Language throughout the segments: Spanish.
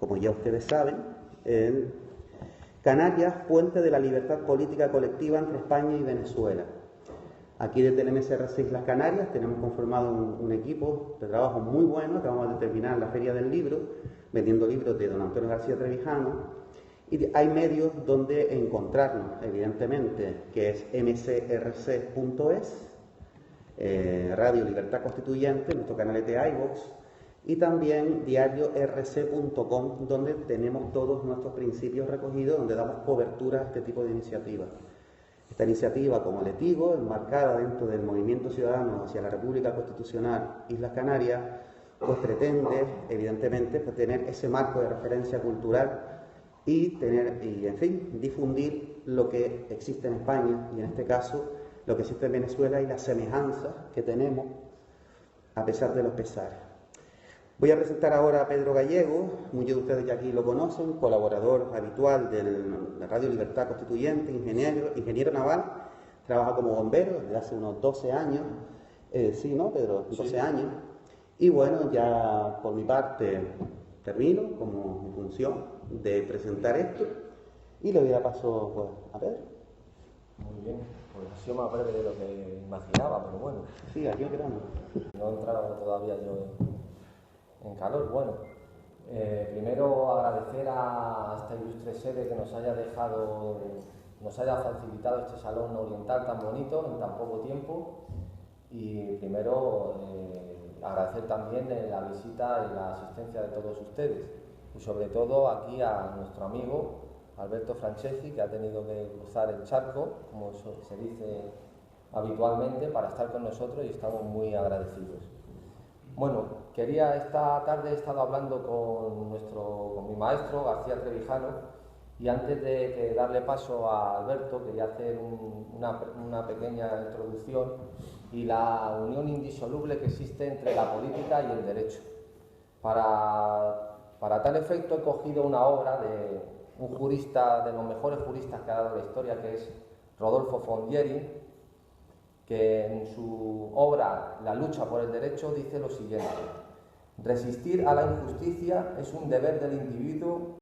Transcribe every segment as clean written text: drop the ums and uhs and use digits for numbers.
como ya ustedes saben, en Canarias, fuente de la libertad política colectiva entre España y Venezuela. Aquí desde el MSRC Islas Canarias tenemos conformado un equipo de trabajo muy bueno. Acabamos de terminar la Feria del Libro, vendiendo libros de don Antonio García Trevijano. Y hay medios donde encontrarnos, evidentemente, que es msrc.es, Radio Libertad Constituyente, nuestro canal de iVoox, y también diariorc.com, donde tenemos todos nuestros principios recogidos, donde damos cobertura a este tipo de iniciativas. Esta iniciativa, como les digo, enmarcada dentro del movimiento ciudadano hacia la República Constitucional Islas Canarias, pues pretende, evidentemente, pues tener ese marco de referencia cultural y en fin, difundir lo que existe en España y en este caso lo que existe en Venezuela y las semejanzas que tenemos a pesar de los pesares. Voy a presentar ahora a Pedro Gallego. Muchos de ustedes ya aquí lo conocen, colaborador habitual de la Radio Libertad Constituyente, ingeniero naval, trabaja como bombero desde hace unos 12 años, sí, ¿no, Pedro? 12 años. Y bueno, ya por mi parte termino como mi función de presentar esto y le voy a dar paso pues, a Pedro. Muy bien, pues ha sido más breve de lo que imaginaba, pero bueno. Sí, aquí esperamos. No he entrado todavía yo en calor. Bueno, primero agradecer a esta ilustre sede que nos haya facilitado este salón oriental tan bonito en tan poco tiempo, y primero agradecer también la visita y la asistencia de todos ustedes, y sobre todo aquí a nuestro amigo Alberto Franceschi, que ha tenido que cruzar el charco, como se dice habitualmente, para estar con nosotros, y estamos muy agradecidos. Bueno, esta tarde he estado hablando con mi maestro García Trevijano, y antes de darle paso a Alberto quería hacer una pequeña introducción y la unión indisoluble que existe entre la política y el derecho. Para tal efecto he cogido una obra de un jurista, de los mejores juristas que ha dado la historia, que es Rodolfo Fondieri, que en su obra La lucha por el derecho dice lo siguiente: resistir a la injusticia es un deber del individuo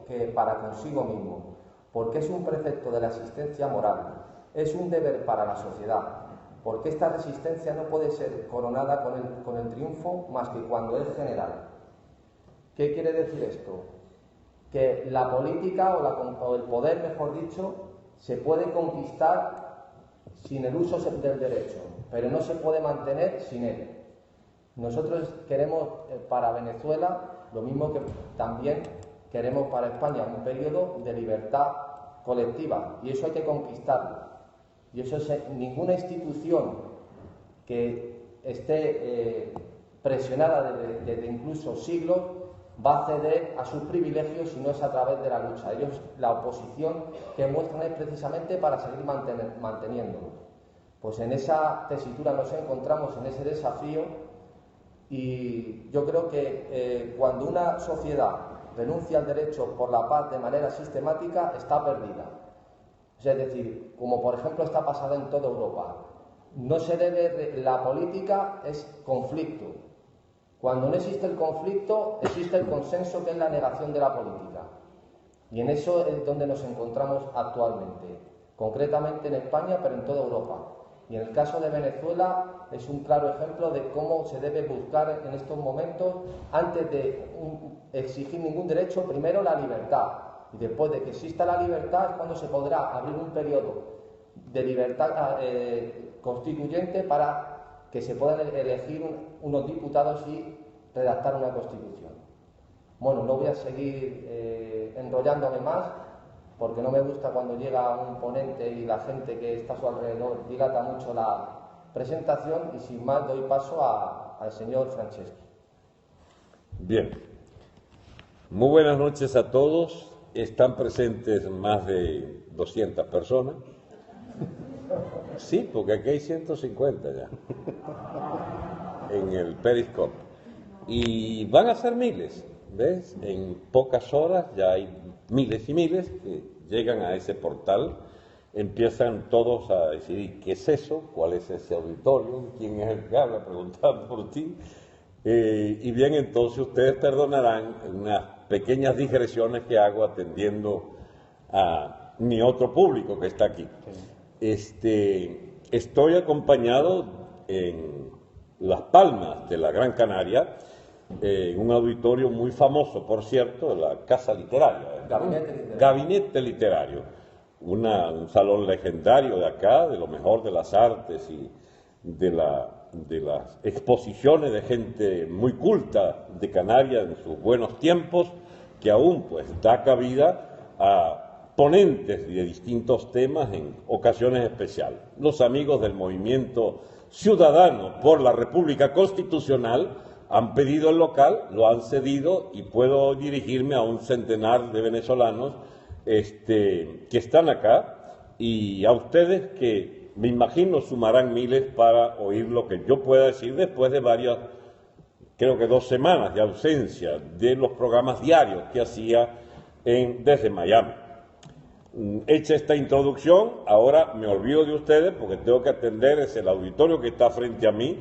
que para consigo mismo, porque es un precepto de la existencia moral, es un deber para la sociedad, porque esta resistencia no puede ser coronada con el triunfo más que cuando es general. ¿Qué quiere decir esto? Que la política o el poder, mejor dicho, se puede conquistar sin el uso del derecho, pero no se puede mantener sin él. Nosotros queremos para Venezuela lo mismo que también queremos para España, un periodo de libertad colectiva, y eso hay que conquistarlo. Y eso ninguna institución que esté presionada desde incluso siglos va a ceder a sus privilegios si no es a través de la lucha. Ellos, la oposición que muestran es precisamente para seguir manteniéndolo. Pues en esa tesitura nos encontramos, en ese desafío, y yo creo que cuando una sociedad renuncia al derecho por la paz de manera sistemática, está perdida. Es decir, como por ejemplo está pasando en toda Europa. No se debe, la política es conflicto. Cuando no existe el conflicto, existe el consenso, que es la negación de la política. Y en eso es donde nos encontramos actualmente, concretamente en España, pero en toda Europa. Y en el caso de Venezuela es un claro ejemplo de cómo se debe buscar en estos momentos, antes de exigir ningún derecho, primero la libertad. Y después de que exista la libertad es cuando se podrá abrir un periodo de libertad constituyente para que se puedan elegir unos diputados y redactar una constitución. Bueno, no voy a seguir enrollándome más, porque no me gusta cuando llega un ponente y la gente que está a su alrededor dilata mucho la presentación, y sin más doy paso al señor Franceschi. Bien, muy buenas noches a todos. Están presentes más de 200 personas. Sí, porque aquí hay 150 ya en el Periscope, y van a ser miles, ¿ves? En pocas horas ya hay miles y miles que llegan a ese portal, empiezan todos a decidir qué es eso, cuál es ese auditorio, quién es el que habla, preguntar por ti, y bien, entonces ustedes perdonarán unas pequeñas digresiones que hago atendiendo a mi otro público que está aquí. Estoy acompañado en Las Palmas de la Gran Canaria, en un auditorio muy famoso, por cierto, la Casa Literaria. Gabinete Literario. Un salón legendario de acá, de lo mejor de las artes y de las exposiciones de gente muy culta de Canarias en sus buenos tiempos, que aún pues da cabida a ponentes de distintos temas en ocasiones especiales. Los amigos del Movimiento Ciudadano por la República Constitucional han pedido el local, lo han cedido y puedo dirigirme a un centenar de venezolanos que están acá y a ustedes que me imagino sumarán miles para oír lo que yo pueda decir después de varias, creo que 2 semanas de ausencia de los programas diarios que hacía desde Miami. Hecha esta introducción, ahora me olvido de ustedes porque tengo que atender el auditorio que está frente a mí,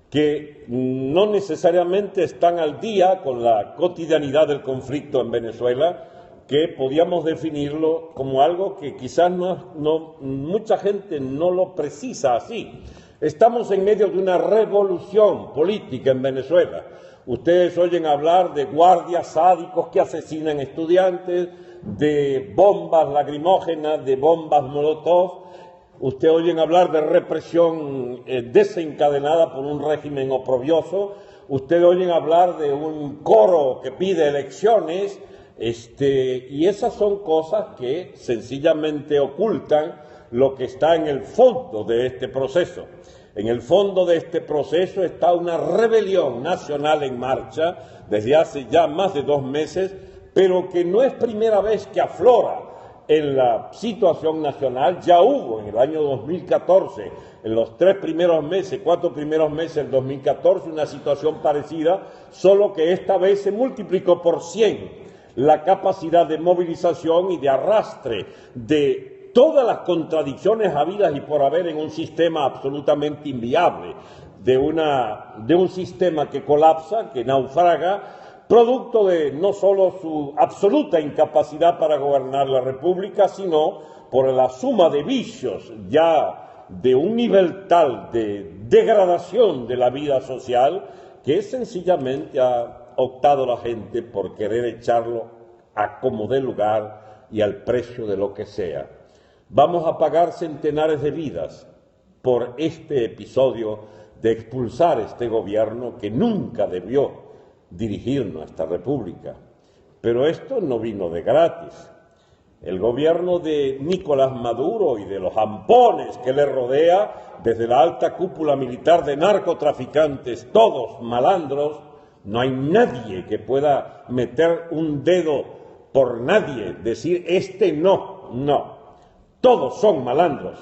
que no necesariamente están al día con la cotidianidad del conflicto en Venezuela, que podíamos definirlo como algo que quizás mucha gente no lo precisa así. Estamos en medio de una revolución política en Venezuela. Ustedes oyen hablar de guardias sádicos que asesinan estudiantes, de bombas lacrimógenas, de bombas molotov. Ustedes oyen hablar de represión desencadenada por un régimen oprobioso. Ustedes oyen hablar de un coro que pide elecciones. Y esas son cosas que sencillamente ocultan lo que está en el fondo de este proceso. En el fondo de este proceso está una rebelión nacional en marcha desde hace ya más de 2 meses, pero que no es primera vez que aflora en la situación nacional. Ya hubo en el año 2014, en los 4 primeros meses del 2014, una situación parecida, solo que esta vez se multiplicó por 100 la capacidad de movilización y de arrastre de todas las contradicciones habidas y por haber en un sistema absolutamente inviable, de un sistema que colapsa, que naufraga, producto de no solo su absoluta incapacidad para gobernar la República, sino por la suma de vicios ya de un nivel tal de degradación de la vida social que sencillamente ha optado la gente por querer echarlo a como dé lugar y al precio de lo que sea. Vamos a pagar centenares de vidas por este episodio de expulsar este gobierno que nunca debió dirigir nuestra república. Pero esto no vino de gratis. El gobierno de Nicolás Maduro y de los ampones que le rodea, desde la alta cúpula militar de narcotraficantes, todos malandros, no hay nadie que pueda meter un dedo por nadie, decir no. Todos son malandros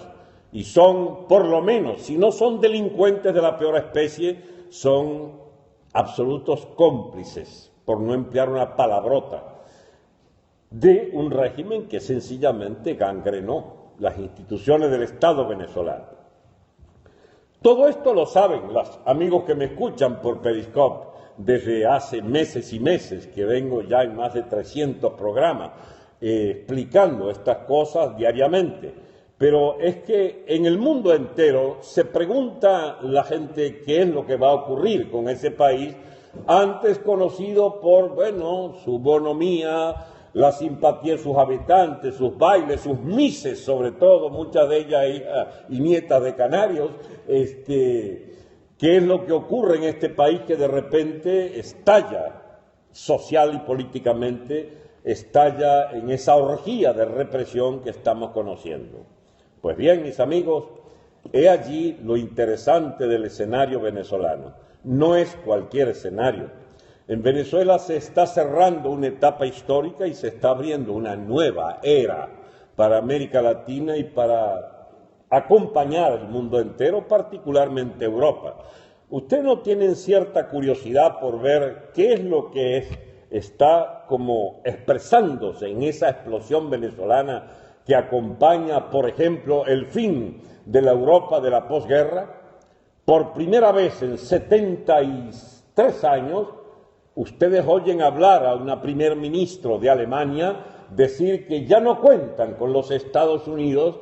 y son, por lo menos, si no son delincuentes de la peor especie, son absolutos cómplices, por no emplear una palabrota, de un régimen que sencillamente gangrenó las instituciones del Estado venezolano. Todo esto lo saben los amigos que me escuchan por Periscope desde hace meses y meses, que vengo ya en más de 300 programas explicando estas cosas diariamente. Pero es que en el mundo entero se pregunta la gente qué es lo que va a ocurrir con ese país, antes conocido por, su bonomía, la simpatía de sus habitantes, sus bailes, sus mises, sobre todo, muchas de ellas hijas y nietas de canarios. ¿Qué es lo que ocurre en este país que de repente estalla social y políticamente, estalla en esa orgía de represión que estamos conociendo? Pues bien, mis amigos, he allí lo interesante del escenario venezolano. No es cualquier escenario. En Venezuela se está cerrando una etapa histórica y se está abriendo una nueva era para América Latina y para acompañar al mundo entero, particularmente Europa. Ustedes no tienen cierta curiosidad por ver qué es lo que está como expresándose en esa explosión venezolana que acompaña, por ejemplo, el fin de la Europa de la posguerra. Por primera vez en 73 años, Ustedes oyen hablar a una primer ministro de Alemania decir que ya no cuentan con los Estados Unidos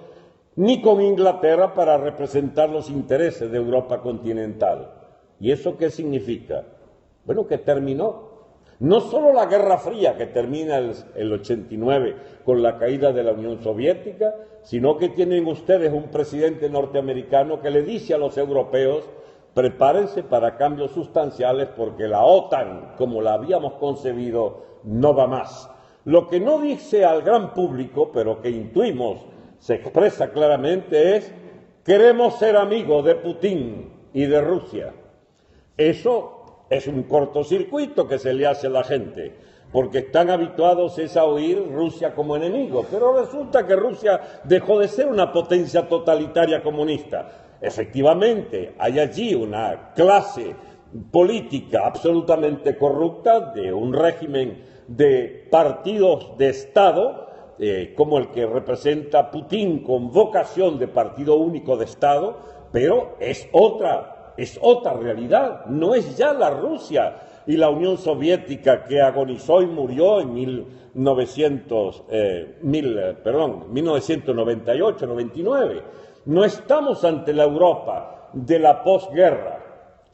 ni con Inglaterra para representar los intereses de Europa continental. ¿Y eso qué significa? Bueno, que terminó. No solo la Guerra Fría, que termina el 89 con la caída de la Unión Soviética, sino que tienen ustedes un presidente norteamericano que le dice a los europeos: prepárense para cambios sustanciales porque la OTAN, como la habíamos concebido, no va más. Lo que no dice al gran público, pero que intuimos se expresa claramente, es: queremos ser amigos de Putin y de Rusia. Eso es un cortocircuito que se le hace a la gente, porque están habituados a oír Rusia como enemigo, pero resulta que Rusia dejó de ser una potencia totalitaria comunista. Efectivamente, hay allí una clase política absolutamente corrupta de un régimen de partidos de Estado, como el que representa Putin, con vocación de partido único de Estado, pero es otra realidad, no es ya la Rusia y la Unión Soviética que agonizó y murió en 1998-99. No estamos ante la Europa de la posguerra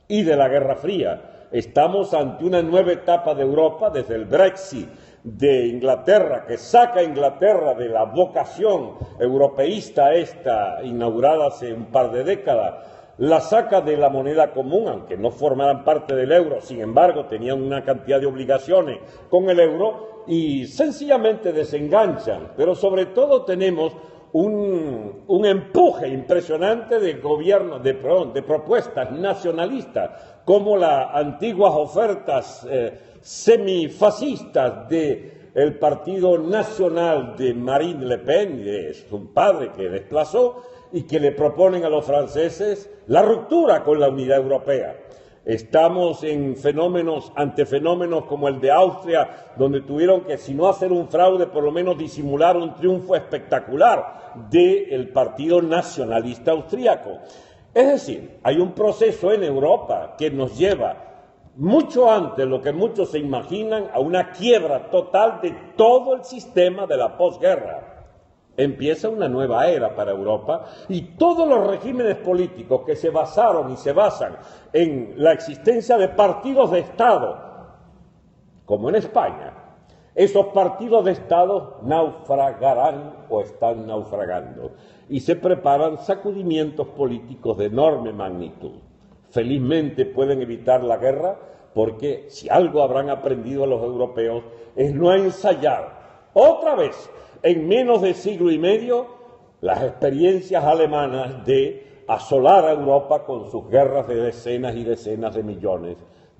y de la Guerra Fría, estamos ante una nueva etapa de Europa desde el Brexit de Inglaterra, que saca a Inglaterra de la vocación europeísta esta inaugurada hace un par de décadas, la saca de la moneda común, aunque no formaran parte del euro, sin embargo tenían una cantidad de obligaciones con el euro y sencillamente desenganchan, pero sobre todo tenemos un empuje impresionante de gobierno, de propuestas nacionalistas, como las antiguas ofertas semifascistas del Partido Nacional de Marine Le Pen, de su padre que desplazó, y que le proponen a los franceses la ruptura con la unidad europea. Estamos ante fenómenos como el de Austria, donde tuvieron que, si no hacer un fraude, por lo menos disimular un triunfo espectacular del Partido Nacionalista Austríaco. Es decir, hay un proceso en Europa que nos lleva mucho antes de lo que muchos se imaginan a una quiebra total de todo el sistema de la posguerra. Empieza una nueva era para Europa y todos los regímenes políticos que se basaron y se basan en la existencia de partidos de Estado, como en España, esos partidos de Estado naufragarán o están naufragando y se preparan sacudimientos políticos de enorme magnitud. Felizmente pueden evitar la guerra porque si algo habrán aprendido los europeos es no ensayar otra vez en menos de siglo y medio las experiencias alemanas de asolar a Europa con sus guerras de decenas y decenas de millones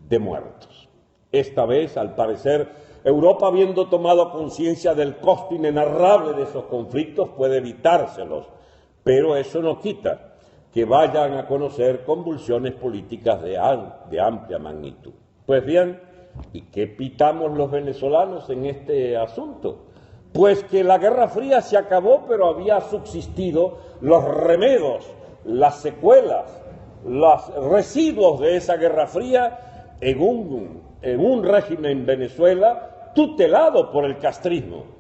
de muertos. Esta vez, al parecer, Europa, habiendo tomado conciencia del costo inenarrable de esos conflictos, puede evitárselos, pero eso no quita que vayan a conocer convulsiones políticas de amplia magnitud. Pues bien, ¿y qué pitamos los venezolanos en este asunto? Pues que la Guerra Fría se acabó, pero había subsistido los remedos, las secuelas, los residuos de esa Guerra Fría en un régimen Venezuela tutelado por el castrismo.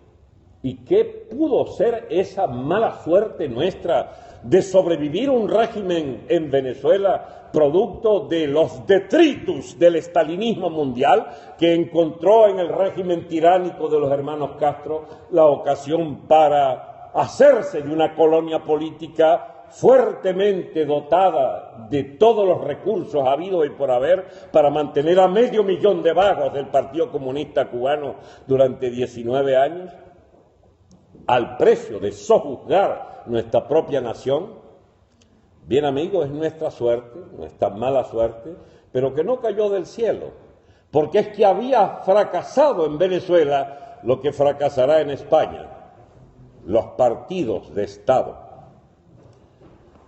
¿Y qué pudo ser esa mala suerte nuestra de sobrevivir un régimen en Venezuela producto de los detritus del estalinismo mundial que encontró en el régimen tiránico de los hermanos Castro la ocasión para hacerse de una colonia política fuertemente dotada de todos los recursos habidos y por haber para mantener a 500.000 de vagos del Partido Comunista Cubano durante 19 años? Al precio de sojuzgar nuestra propia nación? Bien, amigos, es nuestra suerte, nuestra mala suerte, pero que no cayó del cielo, porque es que había fracasado en Venezuela lo que fracasará en España, los partidos de Estado.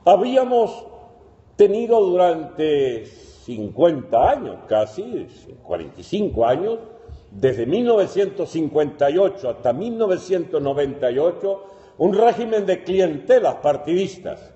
Habíamos tenido durante 50 años, casi 45 años, desde 1958 hasta 1998, un régimen de clientelas partidistas.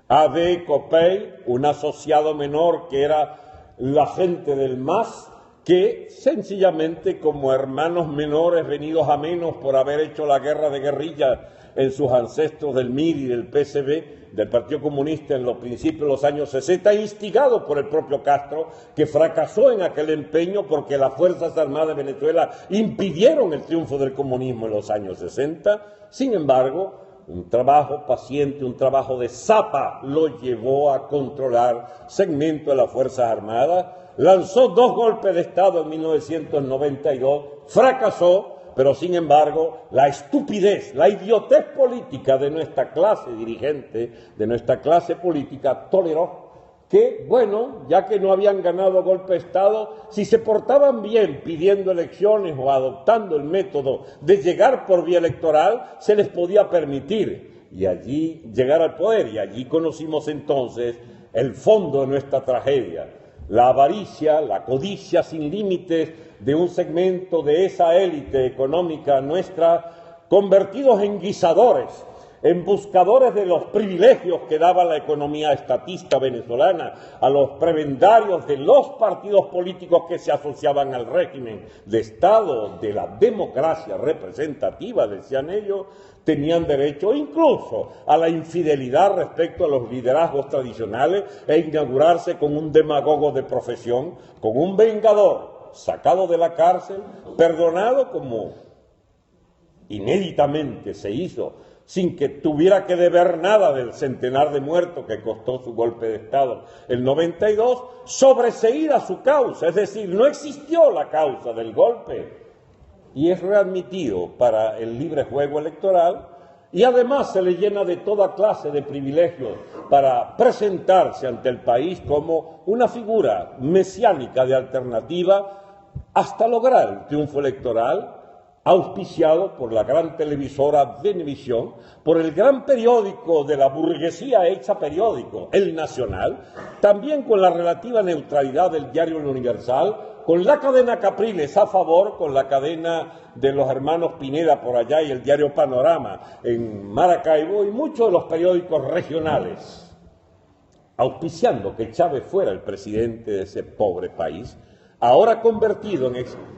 A.D. Copey, un asociado menor que era la gente del MAS, que sencillamente como hermanos menores venidos a menos por haber hecho la guerra de guerrilla en sus ancestros del MIR y del PSB, del Partido Comunista en los principios de los años 60, instigado por el propio Castro, que fracasó en aquel empeño porque las Fuerzas Armadas de Venezuela impidieron el triunfo del comunismo en los años 60. Sin embargo, un trabajo paciente, un trabajo de zapa lo llevó a controlar segmentos de las Fuerzas Armadas, lanzó 2 golpes de Estado en 1992, fracasó, pero sin embargo la estupidez, la idiotez política de nuestra clase dirigente, de nuestra clase política, toleró que, bueno, ya que no habían ganado golpe de Estado, si se portaban bien pidiendo elecciones o adoptando el método de llegar por vía electoral, se les podía permitir y allí llegar al poder. Y allí conocimos entonces el fondo de nuestra tragedia, la avaricia, la codicia sin límites de un segmento de esa élite económica nuestra, convertidos en guisadores, en buscadores de los privilegios que daba la economía estatista venezolana, a los prebendarios de los partidos políticos que se asociaban al régimen de Estado, de la democracia representativa, decían ellos, tenían derecho incluso a la infidelidad respecto a los liderazgos tradicionales e inaugurarse con un demagogo de profesión, con un vengador sacado de la cárcel, perdonado como inéditamente se hizo, sin que tuviera que deber nada del centenar de muertos que costó su golpe de Estado el 92, sobreseída su causa, es decir, no existió la causa del golpe y es readmitido para el libre juego electoral y además se le llena de toda clase de privilegios para presentarse ante el país como una figura mesiánica de alternativa hasta lograr el triunfo electoral, auspiciado por la gran televisora Venevisión, por el gran periódico de la burguesía hecha periódico, El Nacional, también con la relativa neutralidad del diario El Universal, con la cadena Capriles a favor, con la cadena de los hermanos Pineda por allá y el diario Panorama en Maracaibo y muchos de los periódicos regionales, auspiciando que Chávez fuera el presidente de ese pobre país, ahora convertido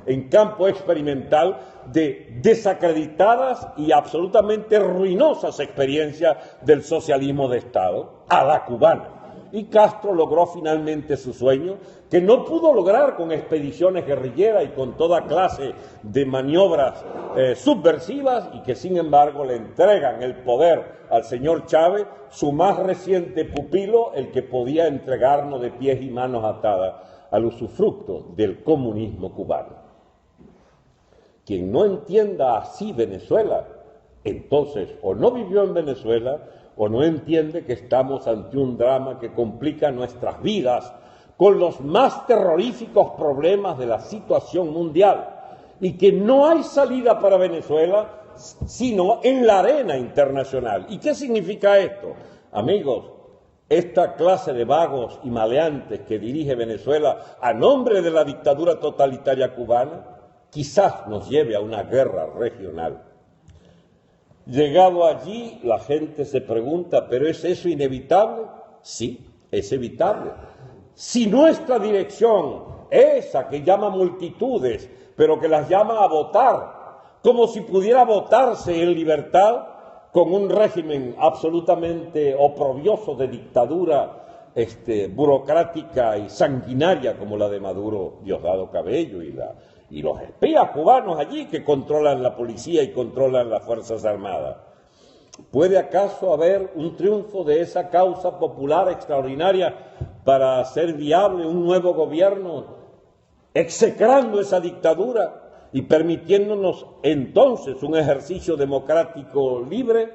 en campo experimental de desacreditadas y absolutamente ruinosas experiencias del socialismo de Estado, a la cubana. Y Castro logró finalmente su sueño, que no pudo lograr con expediciones guerrilleras y con toda clase de maniobras subversivas, y que sin embargo le entregan el poder al señor Chávez, su más reciente pupilo, el que podía entregarnos de pies y manos atadas al usufructo del comunismo cubano. Quien no entienda así Venezuela, entonces o no vivió en Venezuela o no entiende que estamos ante un drama que complica nuestras vidas con los más terroríficos problemas de la situación mundial y que no hay salida para Venezuela sino en la arena internacional. ¿Y qué significa esto? Amigos, esta clase de vagos y maleantes que dirige Venezuela a nombre de la dictadura totalitaria cubana, quizás nos lleve a una guerra regional. Llegado allí, la gente se pregunta, ¿pero es eso inevitable? Sí, es evitable. Si nuestra dirección, esa que llama multitudes, pero que las llama a votar, como si pudiera votarse en libertad, con un régimen absolutamente oprobioso de dictadura burocrática y sanguinaria como la de Maduro, Diosdado Cabello y los espías cubanos allí que controlan la policía y controlan las Fuerzas Armadas. ¿Puede acaso haber un triunfo de esa causa popular extraordinaria para hacer viable un nuevo gobierno, execrando esa dictadura y permitiéndonos entonces un ejercicio democrático libre?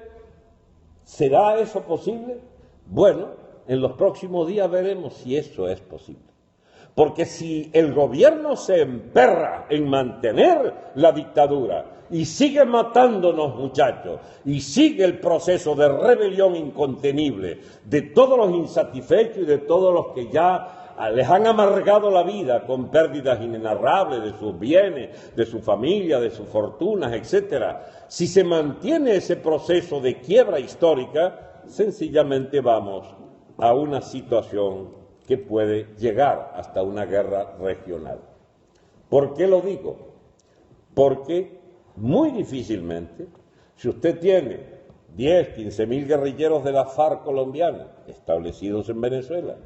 ¿Será eso posible? Bueno, en los próximos días veremos si eso es posible. Porque si el gobierno se emperra en mantener la dictadura y sigue matándonos, muchachos, y sigue el proceso de rebelión incontenible de todos los insatisfechos y de todos los que ya les han amargado la vida con pérdidas inenarrables de sus bienes, de su familia, de sus fortunas, etcétera. Si se mantiene ese proceso de quiebra histórica, sencillamente vamos a una situación que puede llegar hasta una guerra regional. ¿Por qué lo digo? Porque muy difícilmente, si usted tiene 10, 15.000 guerrilleros de la FARC colombiana establecidos en Venezuela,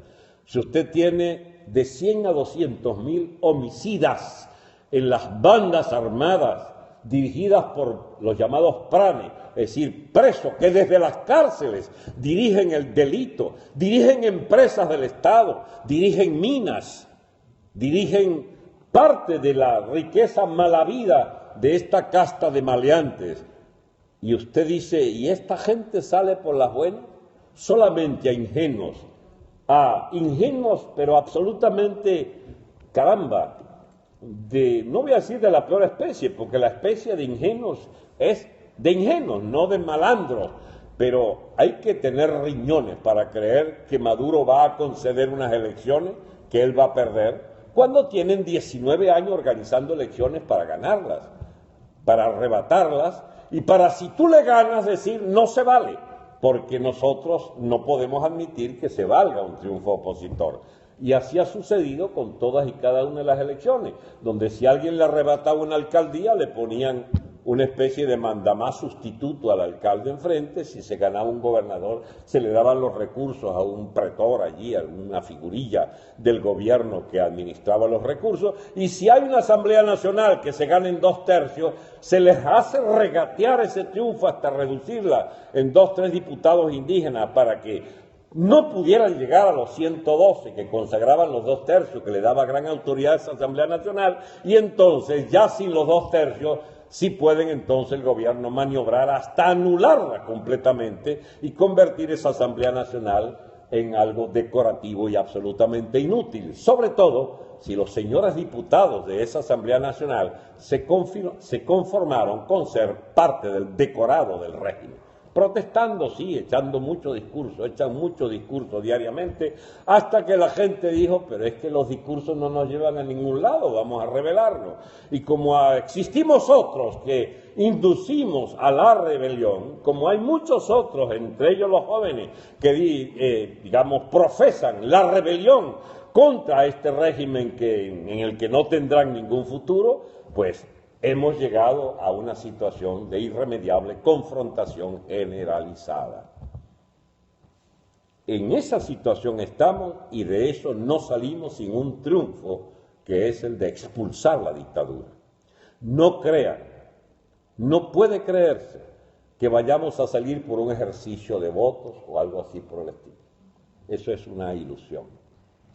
si usted tiene de 100 a 200.000 homicidas en las bandas armadas dirigidas por los llamados pranes, es decir, presos que desde las cárceles dirigen el delito, dirigen empresas del Estado, dirigen minas, dirigen parte de la riqueza malavida de esta casta de maleantes. Y usted dice, ¿y esta gente sale por las buenas? Solamente a ingenuos, pero absolutamente, caramba, no voy a decir de la peor especie, porque la especie de ingenuos es de ingenuos, no de malandros, pero hay que tener riñones para creer que Maduro va a conceder unas elecciones que él va a perder, cuando tienen 19 años organizando elecciones para ganarlas, para arrebatarlas, y para, si tú le ganas, decir no se vale, porque nosotros no podemos admitir que se valga un triunfo opositor. Y así ha sucedido con todas y cada una de las elecciones, donde si alguien le arrebataba una alcaldía, le ponían una especie de mandamás sustituto al alcalde enfrente. Si se ganaba un gobernador, se le daban los recursos a un pretor allí, a una figurilla del gobierno que administraba los recursos, y si hay una Asamblea Nacional que se gana en 2/3, se les hace regatear ese triunfo hasta reducirla en 2, 3 diputados indígenas para que no pudieran llegar a los 112 que consagraban los 2/3, que le daba gran autoridad a esa Asamblea Nacional, y entonces ya sin los 2/3 sí pueden entonces el gobierno maniobrar hasta anularla completamente y convertir esa Asamblea Nacional en algo decorativo y absolutamente inútil, sobre todo si los señores diputados de esa Asamblea Nacional se conformaron con ser parte del decorado del régimen. Protestando, sí, echan mucho discurso diariamente, hasta que la gente dijo, pero es que los discursos no nos llevan a ningún lado, vamos a rebelarnos. Y como existimos otros que inducimos a la rebelión, como hay muchos otros, entre ellos los jóvenes, que profesan la rebelión contra este régimen en el que no tendrán ningún futuro, pues hemos llegado a una situación de irremediable confrontación generalizada. En esa situación estamos, y de eso no salimos sin un triunfo, que es el de expulsar la dictadura. No crean, no puede creerse que vayamos a salir por un ejercicio de votos o algo así por el estilo. Eso es una ilusión.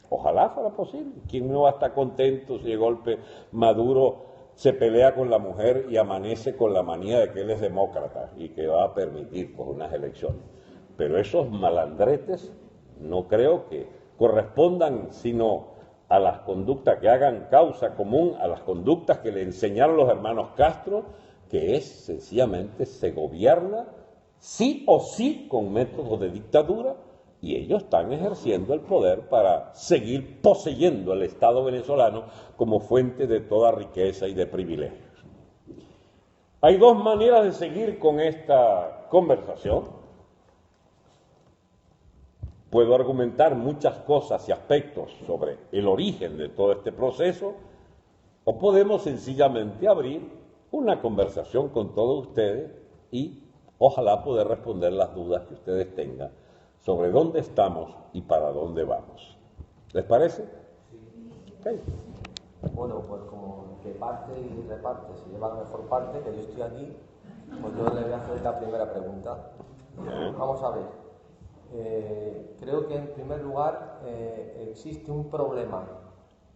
Ojalá fuera posible. ¿Quién no va a estar contento si de golpe Maduro se pelea con la mujer y amanece con la manía de que él es demócrata y que va a permitir pues, unas elecciones? Pero esos malandretes no creo que correspondan sino a las conductas que hagan causa común, a las conductas que le enseñaron los hermanos Castro, que es sencillamente se gobierna sí o sí con métodos de dictadura, y ellos están ejerciendo el poder para seguir poseyendo el Estado venezolano como fuente de toda riqueza y de privilegios. Hay dos maneras de seguir con esta conversación. Puedo argumentar muchas cosas y aspectos sobre el origen de todo este proceso, o podemos sencillamente abrir una conversación con todos ustedes y ojalá poder responder las dudas que ustedes tengan sobre dónde estamos y para dónde vamos. ¿Les parece? Sí. Okay. Bueno, pues como que parte y reparte se lleva la mejor parte, que yo estoy aquí, pues yo le voy a hacer la primera pregunta. Vamos a ver. Creo que en primer lugar existe un problema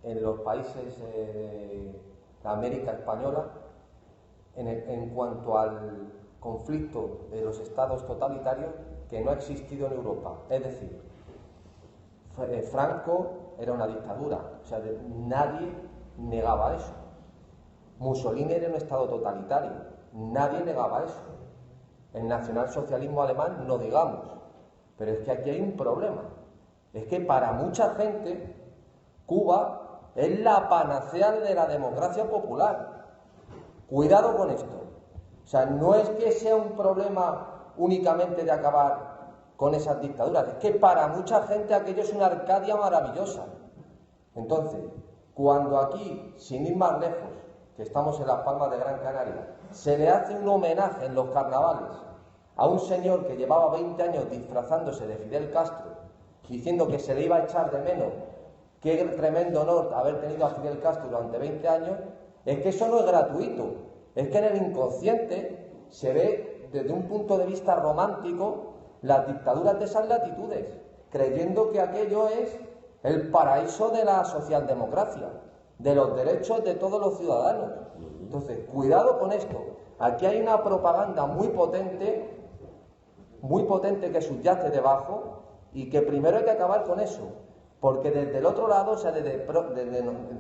en los países de la América Española en cuanto al conflicto de los estados totalitarios que no ha existido en Europa. Es decir, Franco era una dictadura, o sea, nadie negaba eso. Mussolini era un estado totalitario, nadie negaba eso. El nacionalsocialismo alemán no digamos, pero es que aquí hay un problema. Es que para mucha gente Cuba es la panacea de la democracia popular. Cuidado con esto. O sea, no es que sea un problema únicamente de acabar con esas dictaduras, es que para mucha gente aquello es una Arcadia maravillosa. Entonces, cuando aquí, sin ir más lejos, que estamos en Las Palmas de Gran Canaria, se le hace un homenaje en los carnavales a un señor que llevaba 20 años disfrazándose de Fidel Castro, diciendo que se le iba a echar de menos, qué tremendo honor haber tenido a Fidel Castro durante 20 años, es que eso no es gratuito, es que en el inconsciente se ve desde un punto de vista romántico las dictaduras de esas latitudes, creyendo que aquello es el paraíso de la socialdemocracia, de los derechos de todos los ciudadanos. Entonces, cuidado con esto. Aquí hay una propaganda muy potente que subyace debajo y que primero hay que acabar con eso. Porque desde el otro lado, o sea, desde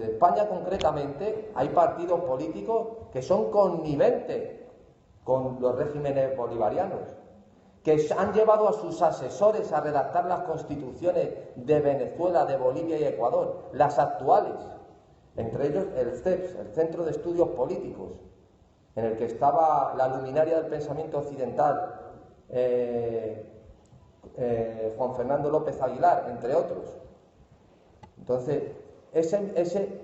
España concretamente, hay partidos políticos que son conniventes con los regímenes bolivarianos, que han llevado a sus asesores a redactar las constituciones de Venezuela, de Bolivia y Ecuador, las actuales, entre ellos el CEPS, el Centro de Estudios Políticos, en el que estaba la luminaria del pensamiento occidental, Juan Fernando López Aguilar, entre otros. Entonces,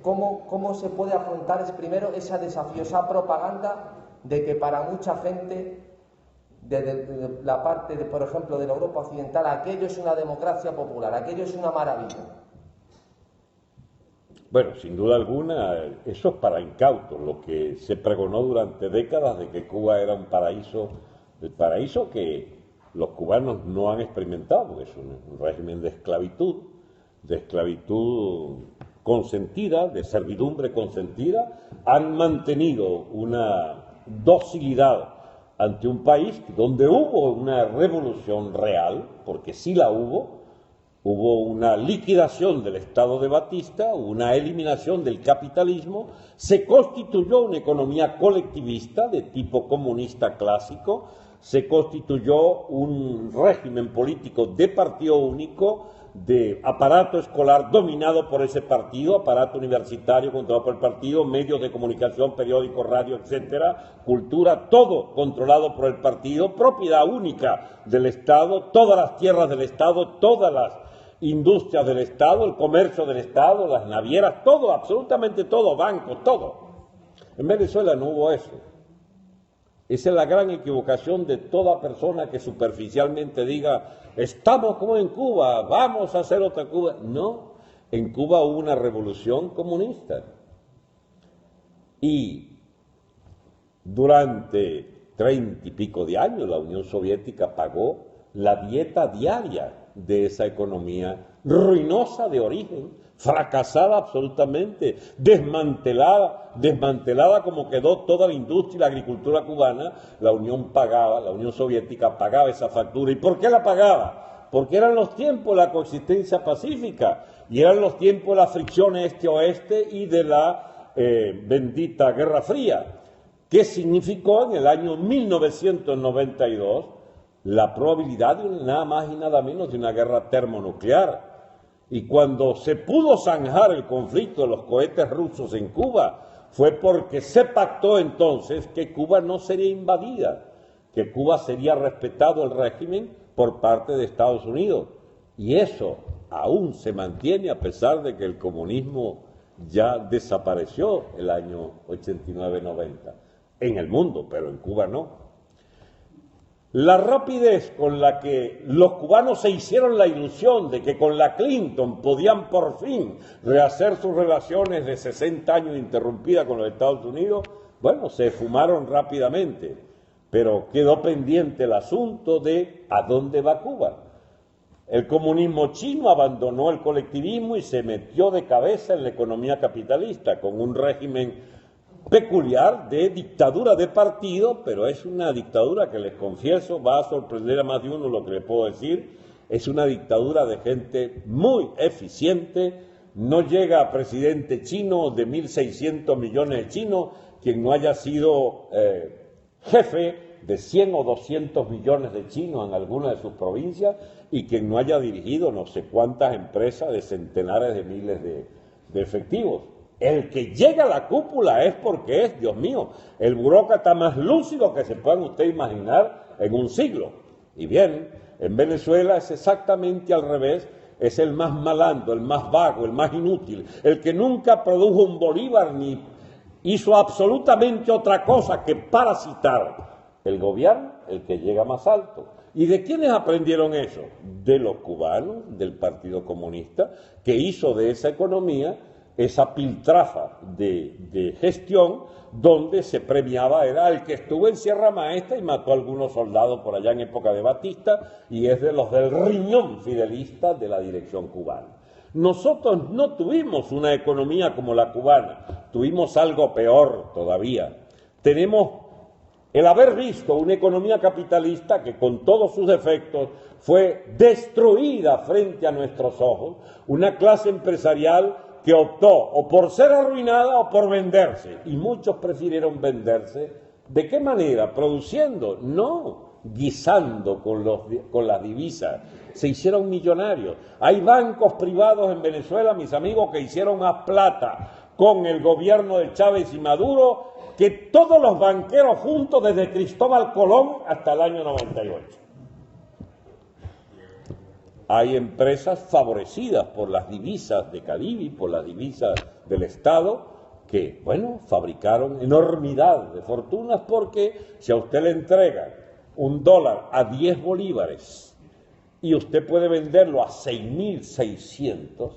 ¿cómo se puede afrontar es primero ese desafío, esa propaganda de que para mucha gente, desde la parte, por ejemplo, de la Europa occidental, aquello es una democracia popular, aquello es una maravilla? Bueno, sin duda alguna, eso es para incautos, lo que se pregonó durante décadas de que Cuba era un paraíso, el paraíso que los cubanos no han experimentado, porque es un régimen de esclavitud consentida, de servidumbre consentida, han mantenido una docilidad ante un país donde hubo una revolución real, porque sí la hubo una liquidación del Estado de Batista, una eliminación del capitalismo, se constituyó una economía colectivista de tipo comunista clásico, se constituyó un régimen político de partido único, de aparato escolar dominado por ese partido, aparato universitario controlado por el partido, medios de comunicación, periódicos, radio, etcétera, cultura, todo controlado por el partido, propiedad única del Estado, todas las tierras del Estado, todas las industrias del Estado, el comercio del Estado, las navieras, todo, absolutamente todo, bancos, todo. En Venezuela no hubo eso. Esa es la gran equivocación de toda persona que superficialmente diga, estamos como en Cuba, vamos a hacer otra Cuba. No, en Cuba hubo una revolución comunista. Y durante 30 y pico de años la Unión Soviética pagó la dieta diaria de esa economía ruinosa de origen, fracasada absolutamente, desmantelada como quedó toda la industria y la agricultura cubana. La Unión Soviética pagaba esa factura. ¿Y por qué la pagaba? Porque eran los tiempos de la coexistencia pacífica y eran los tiempos de las fricciones este-oeste y de la bendita Guerra Fría, que significó en el año 1992 la probabilidad de nada más y nada menos de una guerra termonuclear. Y cuando se pudo zanjar el conflicto de los cohetes rusos en Cuba, fue porque se pactó entonces que Cuba no sería invadida, que Cuba sería respetado el régimen por parte de Estados Unidos. Y eso aún se mantiene a pesar de que el comunismo ya desapareció el año 89-90, en el mundo, pero en Cuba no. La rapidez con la que los cubanos se hicieron la ilusión de que con la Clinton podían por fin rehacer sus relaciones de 60 años interrumpidas con los Estados Unidos, bueno, se esfumaron rápidamente, pero quedó pendiente el asunto de ¿a dónde va Cuba? El comunismo chino abandonó el colectivismo y se metió de cabeza en la economía capitalista, con un régimen peculiar de dictadura de partido, pero es una dictadura que, les confieso, va a sorprender a más de uno lo que le puedo decir. Es una dictadura de gente muy eficiente. No llega a presidente chino de 1.600 millones de chinos quien no haya sido jefe de 100 o 200 millones de chinos en alguna de sus provincias y quien no haya dirigido no sé cuántas empresas de centenares de miles de efectivos. El que llega a la cúpula es porque es, Dios mío, el burócrata más lúcido que se puedan usted imaginar en un siglo. Y bien, en Venezuela es exactamente al revés. es el más malandro, el más vago, el más inútil, el que nunca produjo un bolívar ni hizo absolutamente otra cosa que parasitar el gobierno, el que llega más alto. ¿Y de quiénes aprendieron eso? De los cubanos, del Partido Comunista, que hizo de esa economía esa piltrafa de gestión donde se premiaba, era el que estuvo en Sierra Maestra y mató a algunos soldados por allá en época de Batista, y es de los del riñón fidelista de la dirección cubana. Nosotros no tuvimos una economía como la cubana, tuvimos algo peor todavía. Tenemos el haber visto una economía capitalista que con todos sus defectos fue destruida frente a nuestros ojos, una clase empresarial que optó o por ser arruinada o por venderse, y muchos prefirieron venderse. ¿De qué manera? Produciendo, no guisando con las divisas. Se hicieron millonarios. Hay bancos privados en Venezuela, mis amigos, que hicieron más plata con el gobierno de Chávez y Maduro que todos los banqueros juntos desde Cristóbal Colón hasta el año 98. Hay empresas favorecidas por las divisas de Caribe, por las divisas del Estado, que, bueno, fabricaron enormidad de fortunas, porque si a usted le entregan $1 a 10 bolívares y usted puede venderlo a 6.600,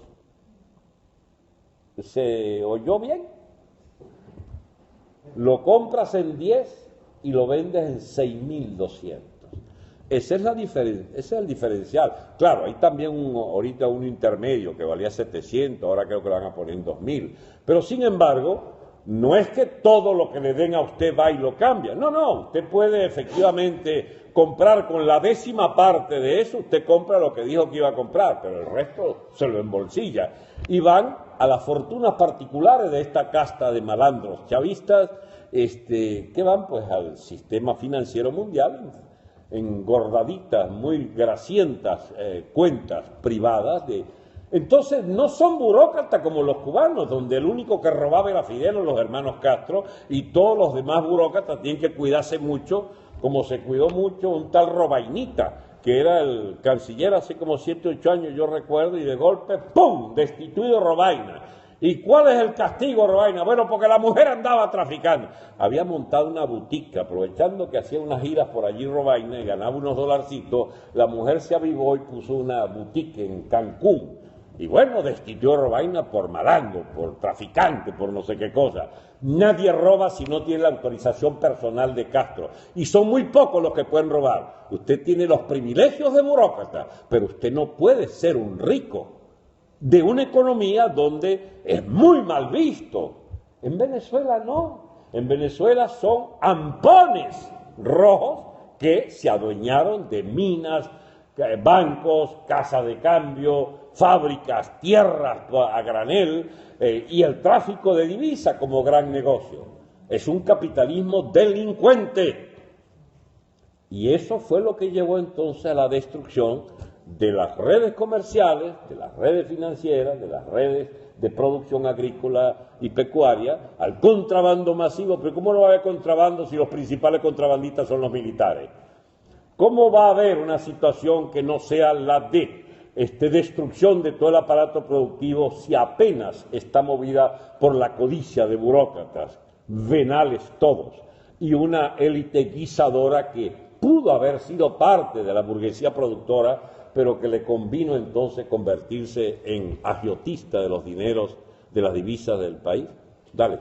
¿se oyó bien? Lo compras en 10 y lo vendes en 6.200. Esa es la diferencia, ese es el diferencial. Claro, hay también ahorita un intermedio que valía 700, ahora creo que lo van a poner en 2.000. Pero sin embargo, no es que todo lo que le den a usted va y lo cambia. No, no, usted puede efectivamente comprar con la 10ª parte de eso, usted compra lo que dijo que iba a comprar, pero el resto se lo embolsilla. Y van a las fortunas particulares de esta casta de malandros chavistas, que van pues al sistema financiero mundial, engordaditas, muy grasientas cuentas privadas. Entonces no son burócratas como los cubanos, donde el único que robaba era Fidel o los hermanos Castro, y todos los demás burócratas tienen que cuidarse mucho, como se cuidó mucho un tal Robainita, que era el canciller hace como 7 o 8 años, yo recuerdo, y de golpe, ¡pum!, destituido Robaina. ¿Y cuál es el castigo, Robaina? Bueno, porque la mujer andaba traficando. Había montado una boutique, aprovechando que hacía unas giras por allí Robaina y ganaba unos dolarcitos, la mujer se avivó y puso una boutique en Cancún. Y bueno, destituyó a Robaina por malandro, por traficante, por no sé qué cosa. Nadie roba si no tiene la autorización personal de Castro. Y son muy pocos los que pueden robar. Usted tiene los privilegios de burócrata, pero usted no puede ser un rico de una economía donde es muy mal visto. En Venezuela no. En Venezuela son ampones rojos que se adueñaron de minas, bancos, casas de cambio, fábricas, tierras a granel y el tráfico de divisa como gran negocio. Es un capitalismo delincuente. Y eso fue lo que llevó entonces a la destrucción de las redes comerciales, de las redes financieras, de las redes de producción agrícola y pecuaria, al contrabando masivo. Pero ¿cómo no va a haber contrabando si los principales contrabandistas son los militares? ¿Cómo va a haber una situación que no sea la de destrucción de todo el aparato productivo si apenas está movida por la codicia de burócratas, venales todos, y una élite guisadora que pudo haber sido parte de la burguesía productora, pero que le convino entonces convertirse en agiotista de los dineros, de las divisas del país? Dale.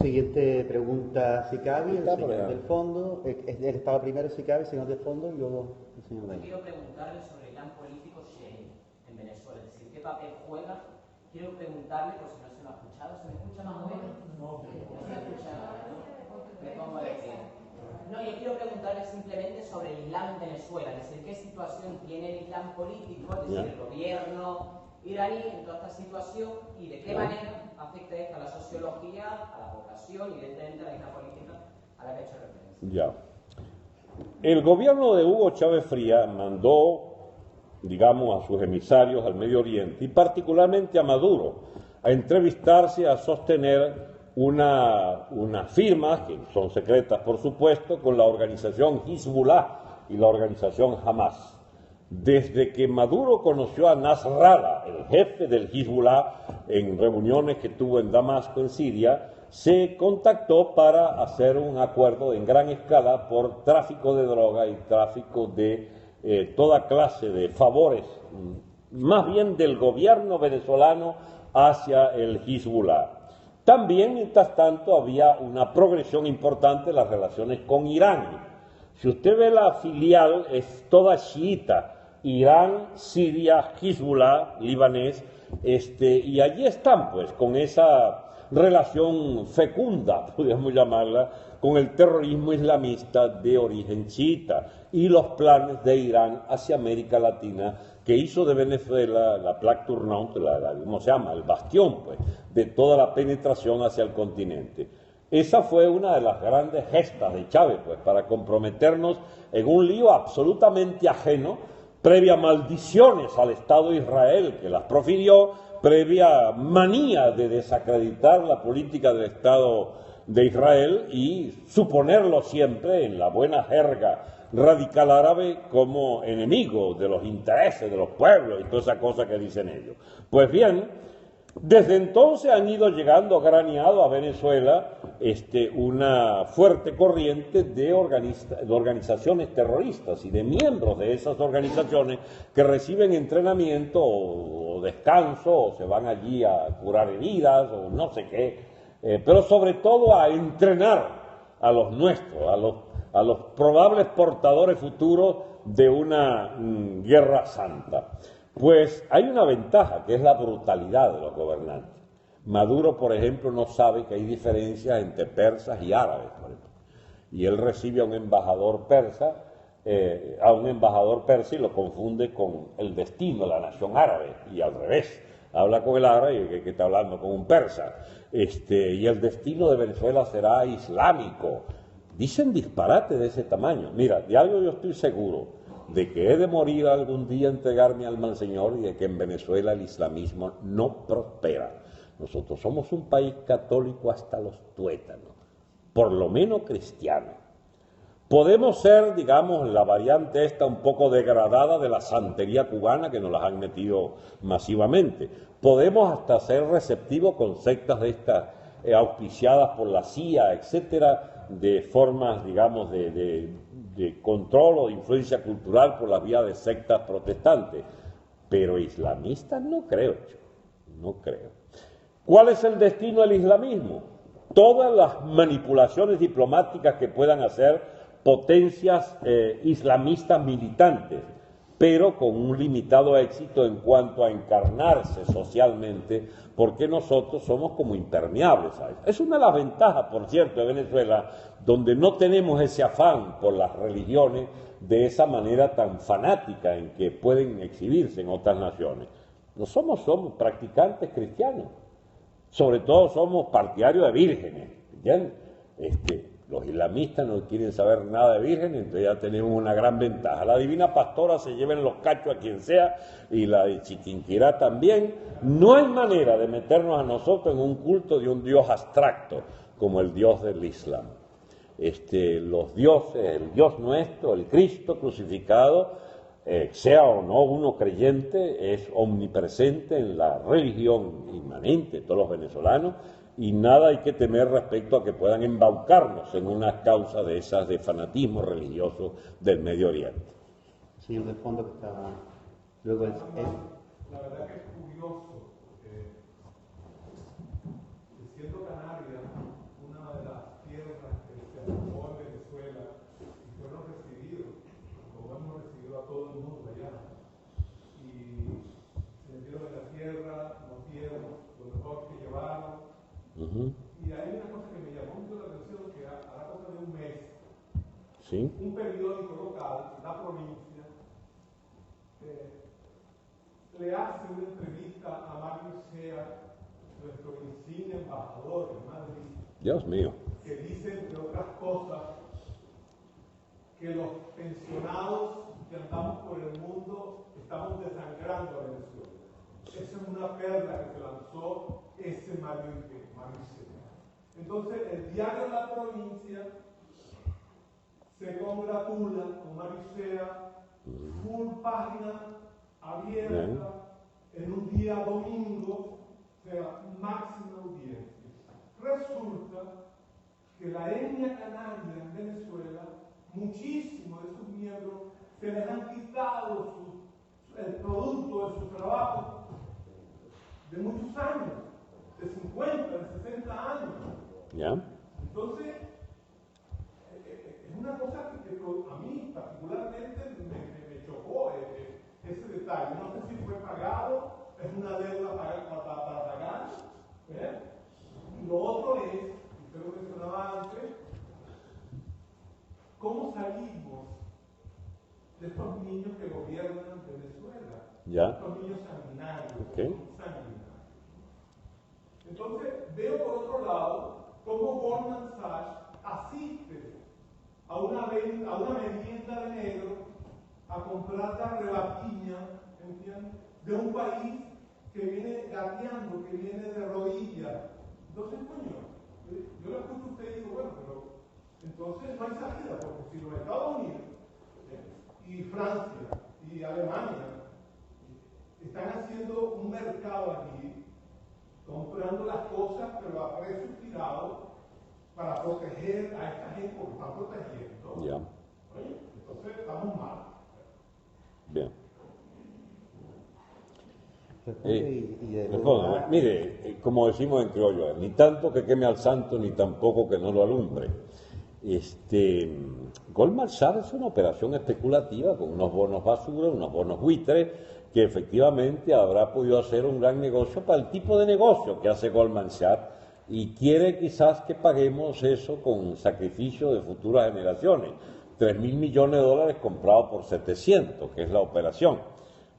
Siguiente pregunta, si cabe, el señor del fondo. Él estaba primero, si cabe, el señor del fondo, y luego el señor de ahí. Quiero preguntarle sobre el gran político Shein en Venezuela, es decir, ¿qué papel juega? Quiero preguntarle, por si no se lo ha escuchado, ¿se me escucha más o menos? No se me escucha nada, ¿no? Me pongo de pie. No, yo quiero preguntarle simplemente sobre el Islam en Venezuela, es decir, ¿qué situación tiene el Islam político, es decir, el gobierno iraní en toda esta situación, y de qué manera afecta esto a la sociología, a la vocación y evidentemente a la isla política a la que he hecho referencia? Ya. El gobierno de Hugo Chávez Frías mandó, digamos, a sus emisarios al Medio Oriente, y particularmente a Maduro, a entrevistarse, a sostener unas firmas, que son secretas por supuesto, con la organización Hezbollah y la organización Hamas. Desde que Maduro conoció a Nasrallah, el jefe del Hezbollah, en reuniones que tuvo en Damasco, en Siria, se contactó para hacer un acuerdo en gran escala por tráfico de droga y tráfico de toda clase de favores, más bien del gobierno venezolano hacia el Hezbollah. También, mientras tanto, había una progresión importante en las relaciones con Irán. Si usted ve la filial, es toda chiita, Irán, Siria, Hezbollah, libanés, y allí están, pues, con esa relación fecunda, podríamos llamarla, con el terrorismo islamista de origen chiita y los planes de Irán hacia América Latina, que hizo de Venezuela la plaque tournante, ¿cómo se llama?, el bastión, pues, de toda la penetración hacia el continente. Esa fue una de las grandes gestas de Chávez, pues, para comprometernos en un lío absolutamente ajeno, previa maldiciones al Estado de Israel, que las profirió, previa manía de desacreditar la política del Estado de Israel y suponerlo siempre en la buena jerga radical árabe como enemigo de los intereses de los pueblos y toda esa cosa que dicen ellos. Pues bien, desde entonces han ido llegando graneado a Venezuela una fuerte corriente de organizaciones terroristas y de miembros de esas organizaciones que reciben entrenamiento o descanso o se van allí a curar heridas o no sé qué, pero sobre todo a entrenar a los nuestros, a los probables portadores futuros de una guerra santa. Pues hay una ventaja, que es la brutalidad de los gobernantes. Maduro, por ejemplo, no sabe que hay diferencias entre persas y árabes, por ejemplo. Y él recibe a un embajador persa, y lo confunde con el destino de la nación árabe, y al revés. Habla con el árabe que está hablando con un persa. Y el destino de Venezuela será islámico. Dicen disparate de ese tamaño. Mira, de algo yo estoy seguro, de que he de morir algún día, entregar mi alma al Señor, y de que en Venezuela el islamismo no prospera. Nosotros somos un país católico hasta los tuétanos, por lo menos cristiano. Podemos ser, digamos, la variante esta un poco degradada de la santería cubana, que nos las han metido masivamente. Podemos hasta ser receptivos con sectas de estas auspiciadas por la CIA, etcétera, de formas, digamos, de control o de influencia cultural por la vía de sectas protestantes. Pero islamistas no creo, no creo. ¿Cuál es el destino del islamismo? Todas las manipulaciones diplomáticas que puedan hacer potencias islamistas militantes, pero con un limitado éxito en cuanto a encarnarse socialmente, porque nosotros somos como impermeables a eso. Es una de las ventajas, por cierto, de Venezuela, donde no tenemos ese afán por las religiones de esa manera tan fanática en que pueden exhibirse en otras naciones. No somos practicantes cristianos, sobre todo somos partidarios de vírgenes, ¿entiendes? Los islamistas no quieren saber nada de vírgenes, entonces ya tenemos una gran ventaja. La divina pastora se lleven los cachos a quien sea, y la de Chiquinquirá también. No hay manera de meternos a nosotros en un culto de un Dios abstracto, como el Dios del Islam. Los dioses, el Dios nuestro, el Cristo crucificado, sea o no uno creyente, es omnipresente en la religión inmanente de todos los venezolanos, y nada hay que temer respecto a que puedan embaucarnos en una causa de esas de fanatismo religioso del Medio Oriente. El señor del fondo que estaba... Luego La verdad que es curioso, porque siendo Canarias una de las tierras que se armó en Venezuela y fueron recibidos, como hemos recibido a todo el mundo allá, y se metieron en la tierra, nos dieron lo mejor que llevaron. Y hay una cosa que me llamó mucho la atención, que a la cosa de un mes, ¿sí?, un periódico local, La Provincia, le hace una entrevista a Mario Sea, nuestro insigne embajador en Madrid. Dios mío. Que dice, entre otras cosas, que los pensionados que andamos por el mundo estamos desangrando a Venezuela. Esa es una perla que se lanzó ese Mario Sea. Entonces, el diario La Provincia se congratula con Mario Sea full página abierta, en un día domingo, o sea, máxima audiencia. Resulta que la etnia canaria en Venezuela, muchísimos de sus miembros se les han quitado el producto de su trabajo de muchos años, de 50, de 60 años. ¿Ya? Entonces, es una cosa que a mí particularmente me chocó ese detalle. No sé si fue pagado, es una deuda para pagar. Y lo otro es, usted lo mencionaba antes, ¿cómo salimos de estos niños que gobiernan Venezuela? ¿Ya? Estos niños sanguinarios. Okay. Sanguinarios. Entonces, veo por otro lado cómo Goldman Sachs asiste a una merienda de negro a comprar la rebaquiña, ¿entiendes?, de un país que viene gateando, que viene de rodillas. Entonces, coño, yo le escucho a usted y digo, bueno, pero entonces no hay salida, porque si los Estados Unidos y Francia y Alemania están haciendo un mercado aquí, comprando las cosas, pero a precios tirados, para proteger a esta gente, porque están protegiendo. Ya. Oye, entonces estamos mal. Bien. Responde, Responda. Mire, como decimos en criollo, ni tanto que queme al santo, ni tampoco que no lo alumbre. Goldman Sachs es una operación especulativa con unos bonos basura, unos bonos buitres, que efectivamente habrá podido hacer un gran negocio para el tipo de negocio que hace Goldman Sachs y quiere quizás que paguemos eso con sacrificio de futuras generaciones. 3.000 millones de dólares comprados por 700, que es la operación.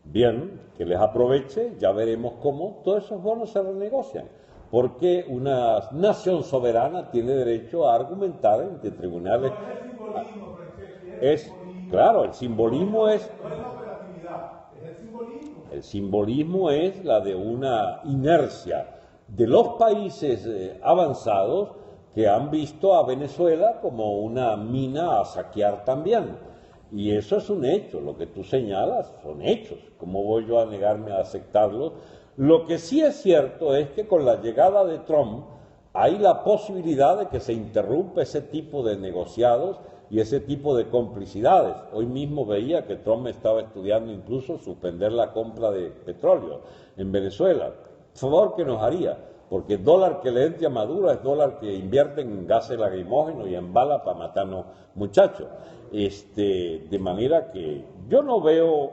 Bien, que les aproveche, ya veremos cómo todos esos bonos se renegocian, porque una nación soberana tiene derecho a argumentar ante tribunales. No es el simbolismo, Franceschi, Claro, el simbolismo es. no es la operatividad, es el simbolismo. El simbolismo es la de una inercia de los países avanzados que han visto a Venezuela como una mina a saquear también. Y eso es un hecho, lo que tú señalas son hechos. ¿Cómo voy yo a negarme a aceptarlo? Lo que sí es cierto es que con la llegada de Trump hay la posibilidad de que se interrumpa ese tipo de negociados y ese tipo de complicidades. Hoy mismo veía que Trump estaba estudiando incluso suspender la compra de petróleo en Venezuela. Favor que nos haría, porque el dólar que le entre a Maduro es dólar que invierte en gases lacrimógenos y en balas para matarnos muchachos. De manera que yo no veo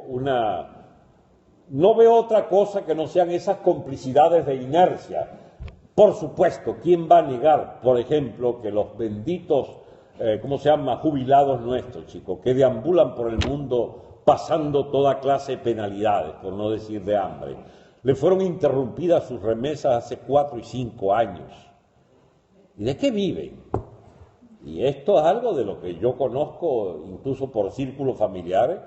otra cosa que no sean esas complicidades de inercia. Por supuesto, ¿quién va a negar, por ejemplo, que los benditos, jubilados nuestros, chicos, que deambulan por el mundo pasando toda clase de penalidades, por no decir de hambre, le fueron interrumpidas sus remesas hace 4 y 5 años? ¿Y de qué viven? Y esto es algo de lo que yo conozco, incluso por círculos familiares,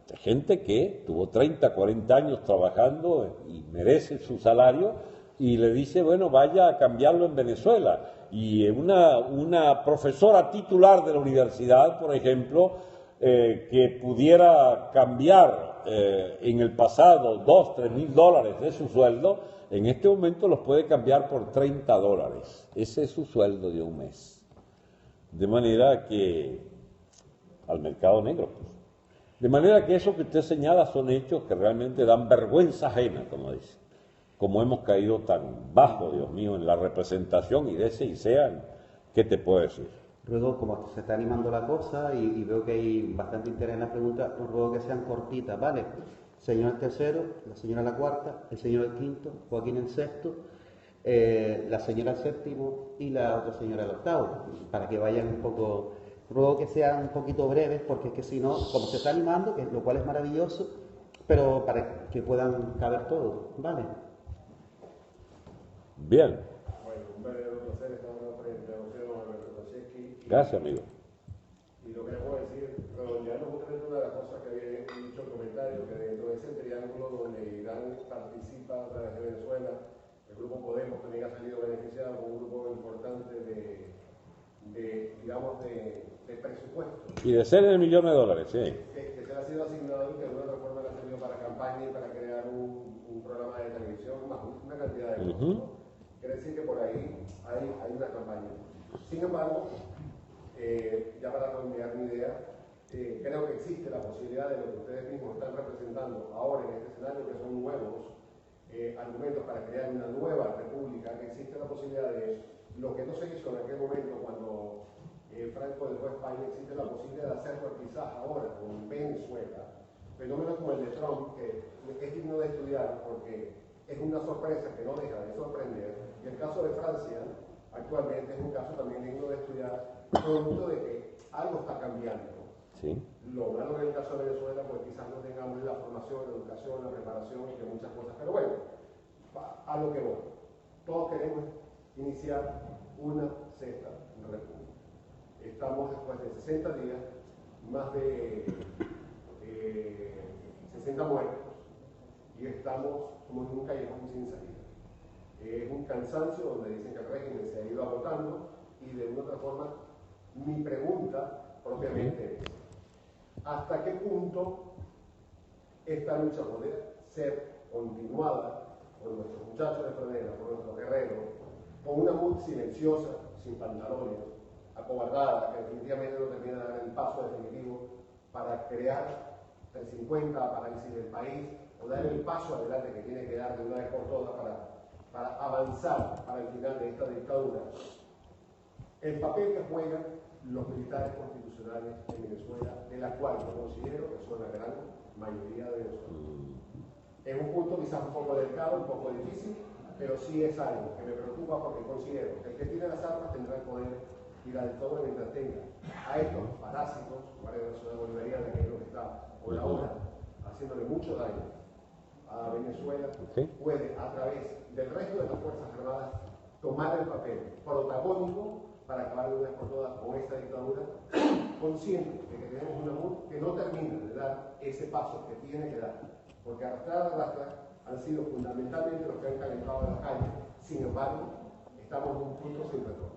de gente que tuvo 30, 40 años trabajando y merece su salario, y le dice, bueno, vaya a cambiarlo en Venezuela. Y una profesora titular de la universidad, por ejemplo, que pudiera cambiar en el pasado 2, 3 mil dólares de su sueldo, en este momento los puede cambiar por 30 dólares. Ese es su sueldo de un mes. De manera que, al mercado negro, pues. De manera que eso que usted señala son hechos que realmente dan vergüenza ajena, como dice. Como hemos caído tan bajo, Dios mío, en la representación y de ese y sean, ¿qué te puedo decir? Ruego, como se está animando la cosa y veo que hay bastante interés en la pregunta, ruego que sean cortitas, ¿vale? Señor el tercero, la señora la cuarta, el señor el quinto, Joaquín el sexto, la señora el séptimo y la otra señora el octavo, para que vayan un poco, ruego que sean un poquito breves, porque es que si no, como se está animando, lo cual es maravilloso, pero para que puedan caber todos, ¿vale? Bien. Bueno, un verdadero placer estar frente a usted, don Alberto Franceschi. Gracias, amigo. Y lo que les puedo decir, redondeando justamente una de las cosas que había dicho el comentario, que dentro de ese triángulo donde Irán participa a través de Venezuela, el Grupo Podemos también ha salido beneficiado con un grupo importante de presupuesto. Y de ser el millón de dólares, sí. Que se le ha sido asignado Quiere decir que por ahí hay una campaña. Sin embargo, ya para redondear mi idea, creo que existe la posibilidad de lo que ustedes mismos están representando ahora en este escenario, que son nuevos argumentos para crear una nueva república, que existe la posibilidad de lo que no se hizo en aquel momento cuando Franco dejó España, existe la posibilidad de hacerlo quizás ahora con Venezuela, fenómenos como el de Trump, que es digno de estudiar porque es una sorpresa que no deja de sorprender, y el caso de Francia actualmente es un caso también digno de estudiar, producto de que algo está cambiando. Sí. Lo malo en el caso de Venezuela, pues quizás no tengamos la formación, la educación, la preparación y que muchas cosas. Pero bueno, a lo que voy. Todos queremos iniciar una sexta república. Estamos después de 60 días, más de 60 muertos, y estamos como en un callejón sin salida. Es un cansancio donde dicen que el régimen se ha ido agotando, y de una otra forma, mi pregunta propiamente es: ¿hasta qué punto esta lucha puede ser continuada por nuestros muchachos de frontera, por nuestros guerreros, con una MUD silenciosa, sin pantalones, acobardada, que definitivamente no termina de dar el paso definitivo para crear el 50, parálisis del país, o dar el paso adelante que tiene que dar de una vez por todas para avanzar para el final de esta dictadura? El papel que juegan los militares constitucionales en Venezuela, de la cual yo considero que son la gran mayoría de venezolanos. Es un punto quizás un poco delicado, un poco difícil, pero sí es algo que me preocupa porque considero que el que tiene las armas tendrá el poder y la dictadura mientras tenga a estos parásitos, Guardia Nacional Bolivariana, que es lo que está por ahora haciéndole mucho daño a Venezuela, puede a través del resto de las Fuerzas Armadas tomar el papel protagónico para acabar de una vez por todas con esta dictadura, consciente de que tenemos una MUD que no termina de dar ese paso que tiene que dar, porque arrastrar han sido fundamentalmente los que han calentado las calles. Sin embargo, estamos en un punto sin retorno.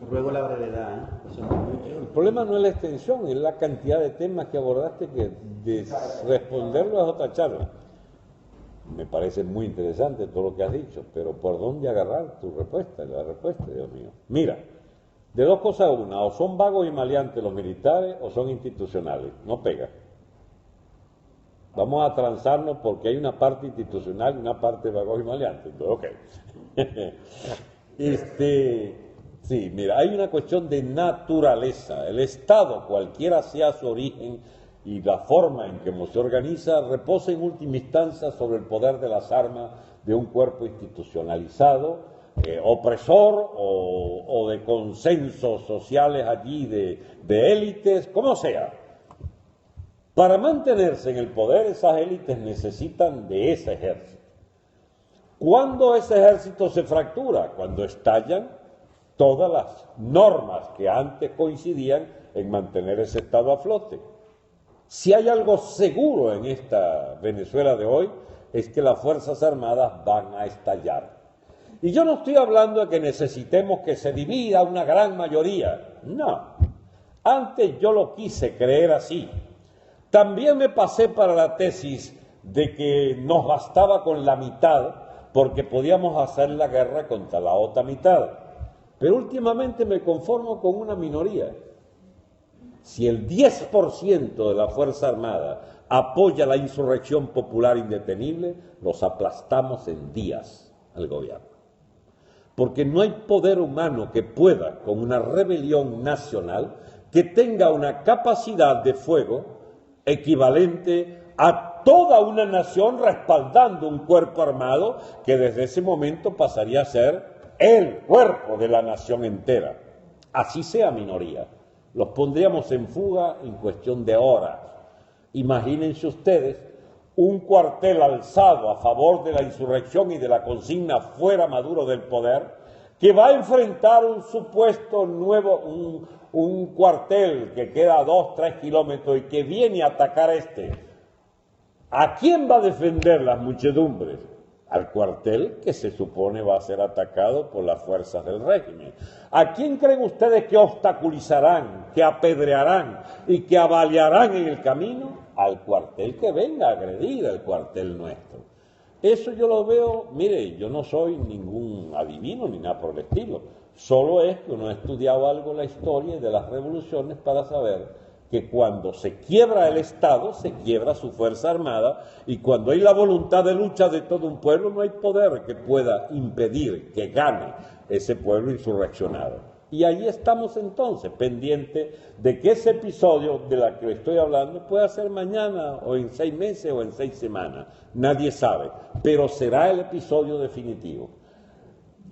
Ruego la brevedad, El problema no es la extensión, es la cantidad de temas que abordaste, que de responderlo es otra charla. Me parece muy interesante todo lo que has dicho, pero ¿por dónde agarrar tu respuesta? La respuesta, Dios mío. Mira, de dos cosas una, o son vagos y maleantes los militares o son institucionales, no pega. Vamos a transarnos porque hay una parte institucional y una parte vagos y maleantes. Entonces, sí, mira, hay una cuestión de naturaleza. El Estado, cualquiera sea su origen y la forma en que se organiza, reposa en última instancia sobre el poder de las armas de un cuerpo institucionalizado, opresor o de consensos sociales allí de élites, como sea. Para mantenerse en el poder, esas élites necesitan de ese ejército. ¿Cuándo ese ejército se fractura? Cuando estallan todas las normas que antes coincidían en mantener ese Estado a flote. Si hay algo seguro en esta Venezuela de hoy, es que las Fuerzas Armadas van a estallar. Y yo no estoy hablando de que necesitemos que se divida una gran mayoría. No. Antes yo lo quise creer así. También me pasé para la tesis de que nos bastaba con la mitad porque podíamos hacer la guerra contra la otra mitad. Pero últimamente me conformo con una minoría. Si el 10% de la Fuerza Armada apoya la insurrección popular indetenible, los aplastamos en días al gobierno. Porque no hay poder humano que pueda, con una rebelión nacional, que tenga una capacidad de fuego equivalente a toda una nación respaldando un cuerpo armado que desde ese momento pasaría a ser el cuerpo de la nación entera. Así sea minoría. Los pondríamos en fuga en cuestión de horas. Imagínense ustedes un cuartel alzado a favor de la insurrección y de la consigna fuera Maduro del poder, que va a enfrentar un supuesto nuevo, un cuartel que queda a 2-3 kilómetros y que viene a atacar ¿A quién va a defender las muchedumbres? al cuartel que se supone va a ser atacado por las fuerzas del régimen. ¿A quién creen ustedes que obstaculizarán, que apedrearán y que avaliarán en el camino? Al cuartel que venga a agredir al cuartel nuestro. Eso yo lo veo, mire, yo no soy ningún adivino ni nada por el estilo, solo es que uno ha estudiado algo la historia de las revoluciones para saber que cuando se quiebra el Estado, se quiebra su fuerza armada, y cuando hay la voluntad de lucha de todo un pueblo, no hay poder que pueda impedir que gane ese pueblo insurreccionado. Y ahí estamos entonces, pendientes de que ese episodio de la que le estoy hablando pueda ser mañana, o en 6 meses, o en 6 semanas. Nadie sabe, pero será el episodio definitivo.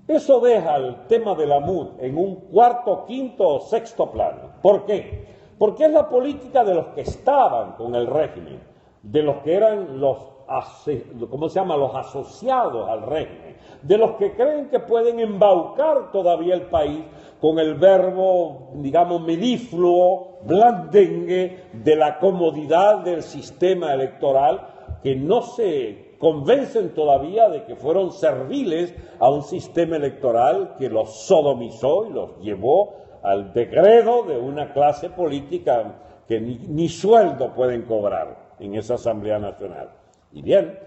Eso deja el tema de la MUD en un cuarto, quinto o sexto plano. ¿Por qué? Porque es la política de los que estaban con el régimen, de los que eran los asociados al régimen, de los que creen que pueden embaucar todavía el país con el verbo, digamos, melifluo, blandengue, de la comodidad del sistema electoral, que no se convencen todavía de que fueron serviles a un sistema electoral que los sodomizó y los llevó al degredo de una clase política que ni sueldo pueden cobrar en esa Asamblea Nacional. Y bien,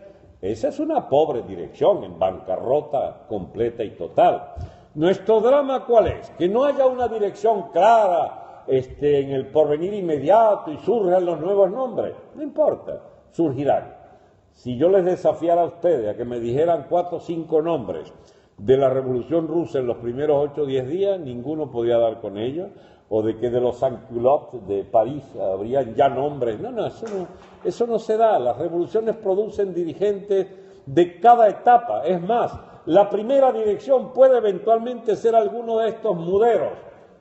esa es una pobre dirección, en bancarrota completa y total. Nuestro drama, ¿cuál es? Que no haya una dirección clara en el porvenir inmediato y surjan los nuevos nombres. No importa, surgirán. Si yo les desafiara a ustedes a que me dijeran 4 o 5 nombres de la Revolución Rusa en los primeros 8 o 10 días, ninguno podía dar con ellos, o de que de los sans-culottes de París habrían ya nombres. No, eso no se da. Las revoluciones producen dirigentes de cada etapa. Es más, la primera dirección puede eventualmente ser alguno de estos muderos,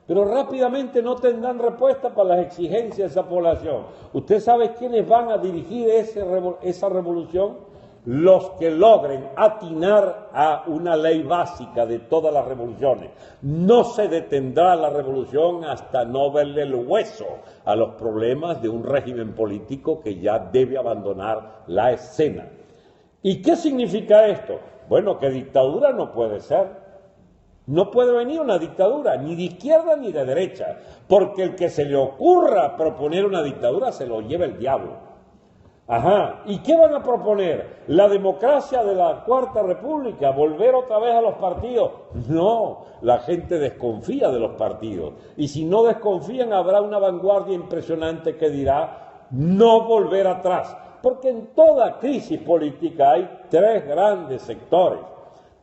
pero rápidamente no tendrán respuesta para las exigencias de esa población. ¿Usted sabe quiénes van a dirigir esa revolución? Los que logren atinar a una ley básica de todas las revoluciones. No se detendrá la revolución hasta no verle el hueso a los problemas de un régimen político que ya debe abandonar la escena. ¿Y qué significa esto? Bueno, que dictadura no puede ser. No puede venir una dictadura, ni de izquierda ni de derecha, porque el que se le ocurra proponer una dictadura se lo lleva el diablo. Ajá, ¿y qué van a proponer? ¿La democracia de la Cuarta República? ¿Volver otra vez a los partidos? No, la gente desconfía de los partidos. Y si no desconfían, habrá una vanguardia impresionante que dirá no volver atrás. Porque en toda crisis política hay 3 grandes sectores.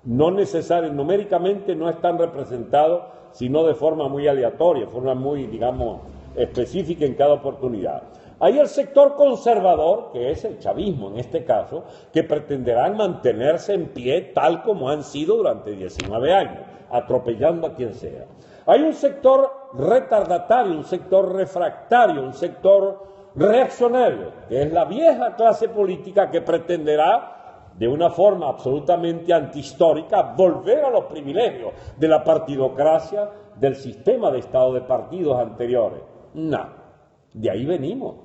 No necesariamente, numéricamente no están representados, sino de forma muy aleatoria, de forma muy, digamos, específica en cada oportunidad. Hay el sector conservador, que es el chavismo en este caso, que pretenderán mantenerse en pie tal como han sido durante 19 años, atropellando a quien sea. Hay un sector retardatario, un sector refractario, un sector reaccionario, que es la vieja clase política que pretenderá, de una forma absolutamente antihistórica, volver a los privilegios de la partidocracia, del sistema de estado de partidos anteriores. No, de ahí venimos.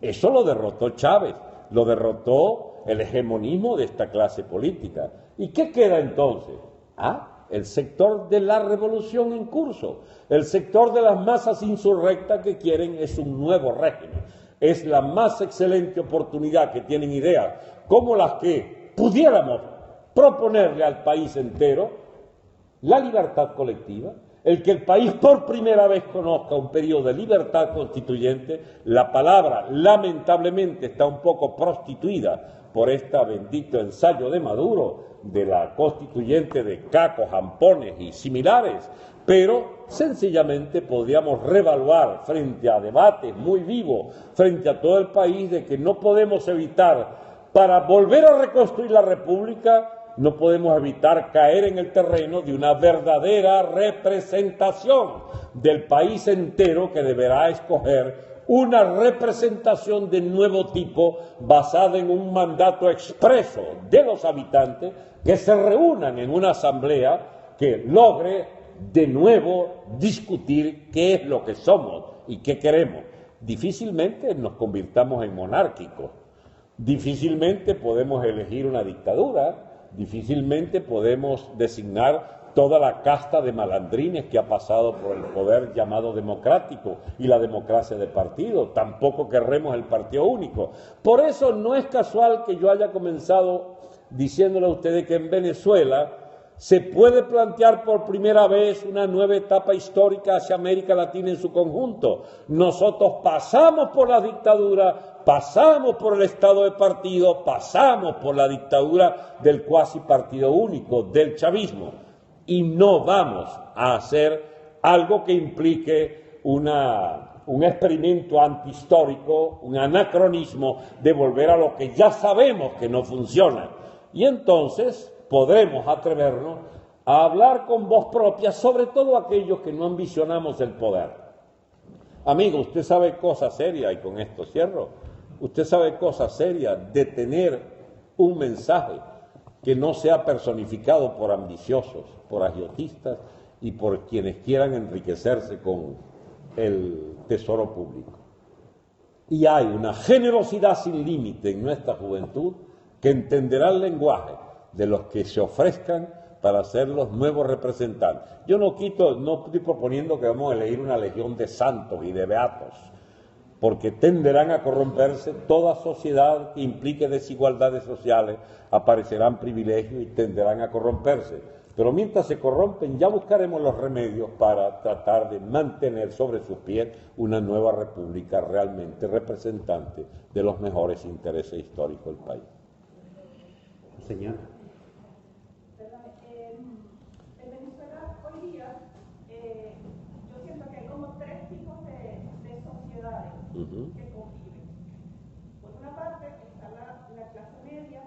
Eso lo derrotó Chávez, lo derrotó el hegemonismo de esta clase política. ¿Y qué queda entonces? El sector de la revolución en curso, el sector de las masas insurrectas que quieren es un nuevo régimen. Es la más excelente oportunidad que tienen ideas como las que pudiéramos proponerle al país entero, la libertad colectiva, el que el país por primera vez conozca un periodo de libertad constituyente. La palabra lamentablemente está un poco prostituida por este bendito ensayo de Maduro de la constituyente de cacos, jampones y similares, pero sencillamente podríamos revaluar frente a debates muy vivos, frente a todo el país, de que no podemos evitar, para volver a reconstruir la República, no podemos evitar caer en el terreno de una verdadera representación del país entero, que deberá escoger una representación de nuevo tipo basada en un mandato expreso de los habitantes que se reúnan en una asamblea que logre de nuevo discutir qué es lo que somos y qué queremos. Difícilmente nos convirtamos en monárquicos, difícilmente podemos elegir una dictadura, Difícilmente podemos designar toda la casta de malandrines que ha pasado por el poder llamado democrático y la democracia de partido. Tampoco querremos el partido único. Por eso no es casual que yo haya comenzado diciéndole a ustedes que en Venezuela se puede plantear por primera vez una nueva etapa histórica hacia América Latina en su conjunto. Nosotros pasamos por la dictadura, pasamos por el estado de partido, pasamos por la dictadura del cuasi partido único, del chavismo, y no vamos a hacer algo que implique un experimento antihistórico, un anacronismo de volver a lo que ya sabemos que no funciona. Y entonces podremos atrevernos a hablar con voz propia, sobre todo aquellos que no ambicionamos el poder. Amigo, usted sabe cosas serias, y con esto cierro, usted sabe cosas serias de tener un mensaje que no sea personificado por ambiciosos, por agiotistas y por quienes quieran enriquecerse con el tesoro público. Y hay una generosidad sin límite en nuestra juventud que entenderá el lenguaje de los que se ofrezcan para ser los nuevos representantes. Yo no estoy proponiendo que vamos a elegir una legión de santos y de beatos, porque tenderán a corromperse. Toda sociedad que implique desigualdades sociales aparecerán privilegios y tenderán a corromperse. Pero mientras se corrompen, ya buscaremos los remedios para tratar de mantener sobre sus pies una nueva república realmente representante de los mejores intereses históricos del país. Señor. En Venezuela hoy día yo siento que hay como tres tipos de sociedades que conviven. Por una parte está la clase media,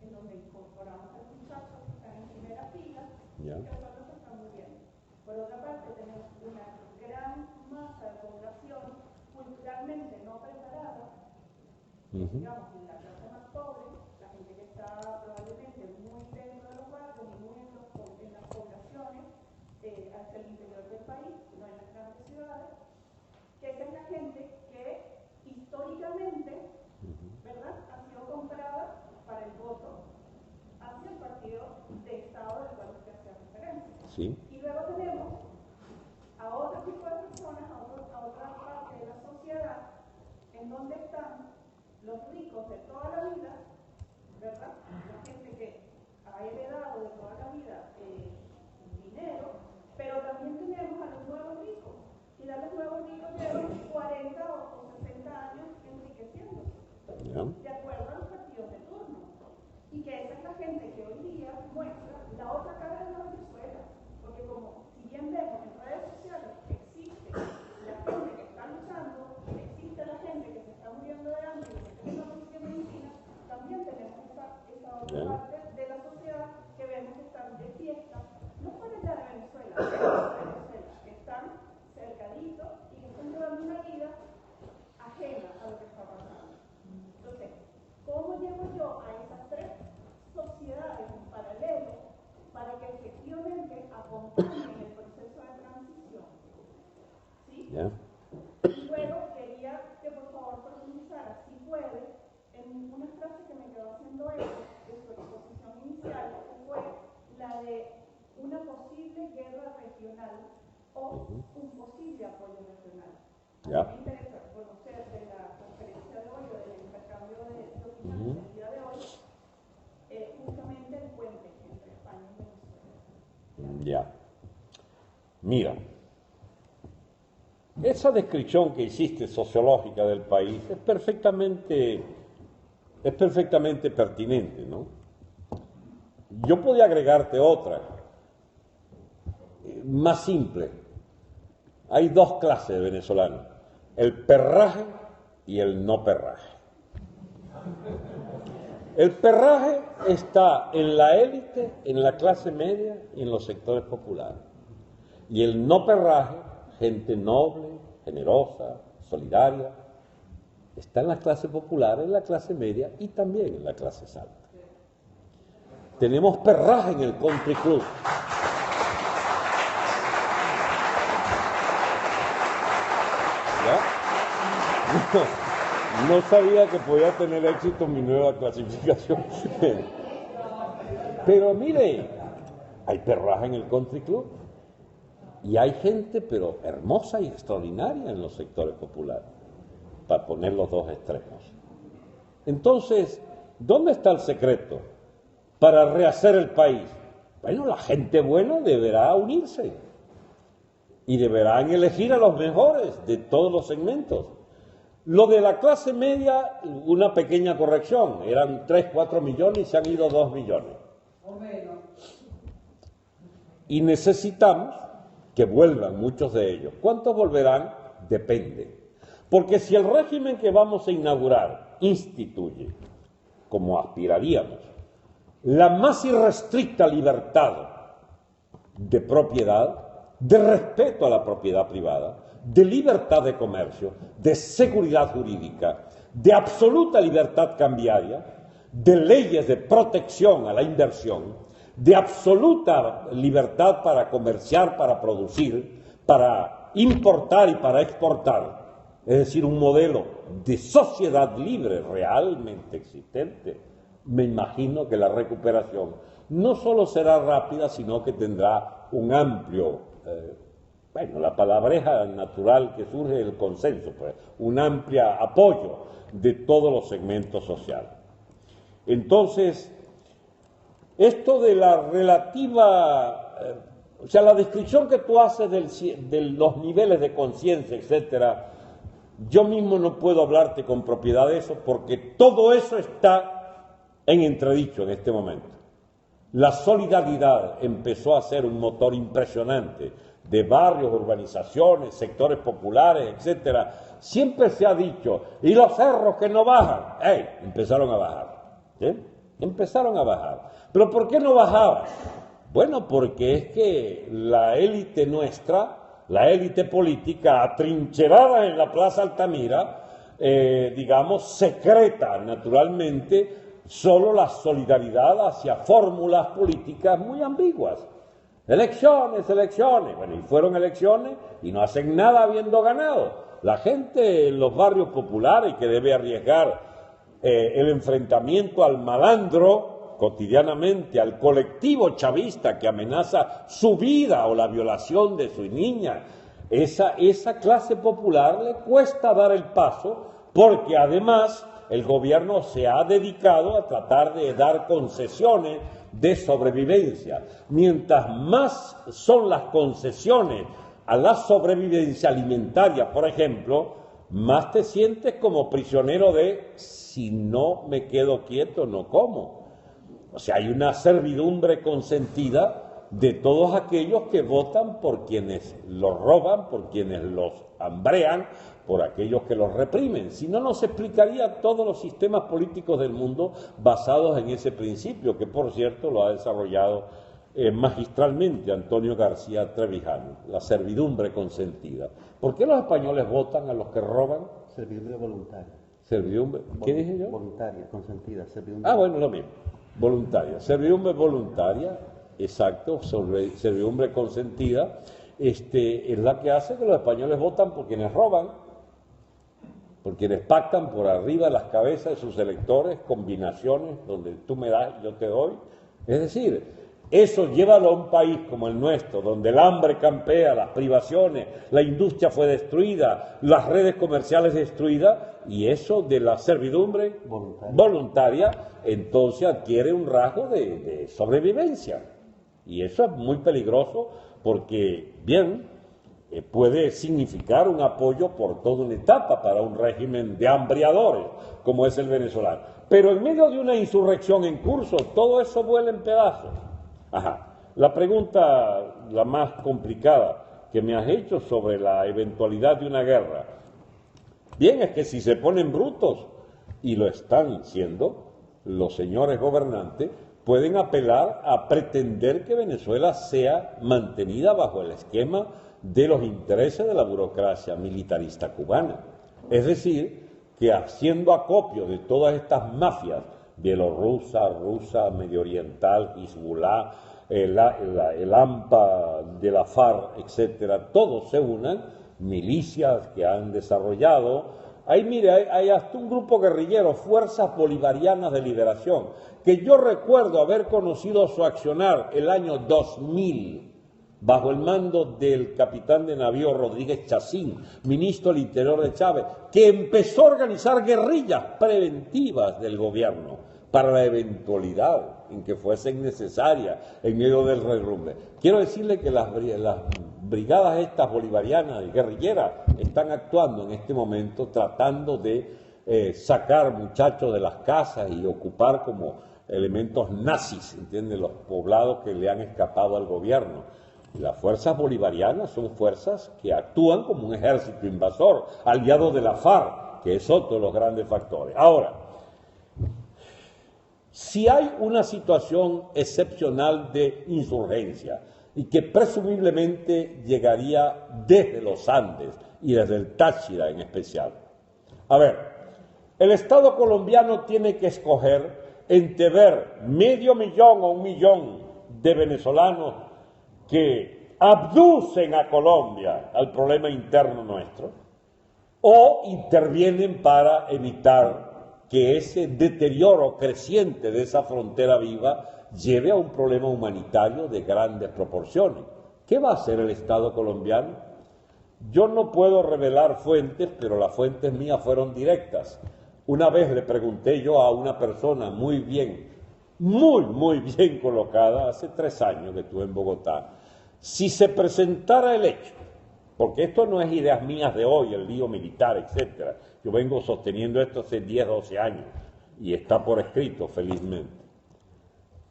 en donde incorporamos a los muchachos que están en primera fila, que son los que están muy bien. Por otra parte tenemos una gran masa de población culturalmente no preparada, digamos, la clase más pobre, la gente que está probablemente muy dentro de los barrios y muy en las poblaciones hacia el interior del país, no en las grandes ciudades, que esa es la gente que históricamente, ¿verdad?, ha sido comprada para el voto hacia el partido de Estado del cual usted hace referencia. Sí. Y luego tenemos a otro tipo de personas, a otra parte de la sociedad, en donde están los ricos de toda la vida, ¿verdad? La gente que ha heredado de toda la vida dinero, pero también tenemos a los nuevos ricos. Y a los nuevos ricos llevan 40 o 60 años enriqueciéndose, de acuerdo a los partidos de turno. Y que esa es la gente que hoy día muestra la otra cara de la Venezuela. Porque como si bien vemos en redes sociales que existe la gente que está luchando, existe la gente que se está muriendo de hambre y que no consigue medicina, también tenemos esa otra parte de la sociedad que vemos que están de fiesta, no fuera ya de Venezuela, que están cercaditos y que están llevando una vida ajena a lo que está pasando. Entonces, ¿cómo llego yo a esas tres sociedades en paralelo para que efectivamente acompañen el proceso de transición? ¿Sí? Y luego quería que por favor profundizara, si puede, en una frase que me quedó haciendo eco de su exposición inicial, que fue la de una posible guerra regional o un posible apoyo regional. Me interesa conocer de la conferencia de hoy o del intercambio de opiniones del día de hoy, justamente el puente entre España y Venezuela. Mira, esa descripción que hiciste sociológica del país es perfectamente pertinente, ¿no? Yo podía agregarte otra, más simple. Hay dos clases de venezolanos, el perraje y el no perraje. El perraje está en la élite, en la clase media y en los sectores populares. Y el no perraje, gente noble, generosa, solidaria, está en la clase popular, en la clase media y también en la clase alta. Tenemos perraje en el country club. No sabía que podía tener éxito mi nueva clasificación. Pero mire, hay perraje en el country club y hay gente, pero hermosa y extraordinaria en los sectores populares, para poner los dos extremos. Entonces, ¿dónde está el secreto para rehacer el país? Bueno, la gente buena deberá unirse y deberán elegir a los mejores de todos los segmentos. Lo de la clase media, una pequeña corrección, eran 3, 4 millones y se han ido 2 millones. Y necesitamos que vuelvan muchos de ellos. ¿Cuántos volverán? Depende. Porque si el régimen que vamos a inaugurar instituye, como aspiraríamos, la más irrestricta libertad de propiedad, de respeto a la propiedad privada, de libertad de comercio, de seguridad jurídica, de absoluta libertad cambiaria, de leyes de protección a la inversión, de absoluta libertad para comerciar, para producir, para importar y para exportar, es decir, un modelo de sociedad libre realmente existente, me imagino que la recuperación no solo será rápida, sino que tendrá un amplio, la palabreja natural que surge del consenso, pues, un amplio apoyo de todos los segmentos sociales. Entonces, esto de la relativa, la descripción que tú haces de los niveles de conciencia, etcétera, yo mismo no puedo hablarte con propiedad de eso, porque todo eso está en entredicho en este momento. La solidaridad empezó a ser un motor impresionante de barrios, urbanizaciones, sectores populares, etcétera. Siempre se ha dicho, y los cerros que no bajan, empezaron a bajar. Empezaron a bajar. ¿Pero por qué no bajaban? Bueno, porque es que la élite nuestra, la élite política atrincherada en la Plaza Altamira, secreta naturalmente solo la solidaridad hacia fórmulas políticas muy ambiguas. Elecciones. Bueno, y fueron elecciones y no hacen nada habiendo ganado. La gente en los barrios populares que debe arriesgar el enfrentamiento al malandro cotidianamente, al colectivo chavista que amenaza su vida o la violación de su niña, esa clase popular le cuesta dar el paso, porque además el gobierno se ha dedicado a tratar de dar concesiones de sobrevivencia. Mientras más son las concesiones a la sobrevivencia alimentaria, por ejemplo, más te sientes como prisionero de si no me quedo quieto, no como. O sea, hay una servidumbre consentida de todos aquellos que votan por quienes los roban, por quienes los hambrean, por aquellos que los reprimen. Si no, nos explicaría todos los sistemas políticos del mundo basados en ese principio, que por cierto lo ha desarrollado magistralmente Antonio García Trevijano, la servidumbre consentida. ¿Por qué los españoles votan a los que roban? Servidumbre voluntaria. Servidumbre, ¿qué dije yo? Voluntaria, consentida, servidumbre. Bueno, lo mismo, voluntaria. Servidumbre voluntaria, exacto, servidumbre consentida, es la que hace que los españoles votan por quienes roban, por quienes pactan por arriba de las cabezas de sus electores combinaciones donde tú me das y yo te doy. Es decir, eso llévalo a un país como el nuestro, donde el hambre campea, las privaciones, la industria fue destruida, las redes comerciales destruidas, y eso de la servidumbre voluntaria entonces adquiere un rasgo de sobrevivencia. Y eso es muy peligroso porque, puede significar un apoyo por toda una etapa para un régimen de hambreadores, como es el venezolano. Pero en medio de una insurrección en curso, todo eso vuela en pedazos. La pregunta, la más complicada que me has hecho sobre la eventualidad de una guerra. Es que si se ponen brutos, y lo están siendo, los señores gobernantes pueden apelar a pretender que Venezuela sea mantenida bajo el esquema de los intereses de la burocracia militarista cubana. Es decir, que haciendo acopio de todas estas mafias, bielorrusa, rusa, medio oriental, Hezbollah, el AMPA de la FARC, etcétera, todos se unan, milicias que han desarrollado Ahí mire, hay hasta un grupo guerrillero, Fuerzas Bolivarianas de Liberación, que yo recuerdo haber conocido su accionar el año 2000, bajo el mando del capitán de navío Rodríguez Chacín, ministro del Interior de Chávez, que empezó a organizar guerrillas preventivas del gobierno para la eventualidad en que fuesen necesarias en medio del derrumbe. Quiero decirle que las brigadas estas bolivarianas y guerrilleras están actuando en este momento tratando de sacar muchachos de las casas y ocupar como elementos nazis, ¿entienden?, los poblados que le han escapado al gobierno. Las fuerzas bolivarianas son fuerzas que actúan como un ejército invasor, aliado de la FARC, que es otro de los grandes factores. Ahora, si hay una situación excepcional de insurgencia y que presumiblemente llegaría desde los Andes y desde el Táchira en especial. A ver, el Estado colombiano tiene que escoger entre ver 500.000 o 1 millón de venezolanos que abducen a Colombia al problema interno nuestro, o intervienen para evitar que ese deterioro creciente de esa frontera viva lleve a un problema humanitario de grandes proporciones. ¿Qué va a hacer el Estado colombiano? Yo no puedo revelar fuentes, pero las fuentes mías fueron directas. Una vez le pregunté yo a una persona muy bien colocada, hace 3 años que estuve en Bogotá, si se presentara el hecho, porque esto no es ideas mías de hoy, el lío militar, etcétera. Yo vengo sosteniendo esto hace 10, 12 años y está por escrito, felizmente.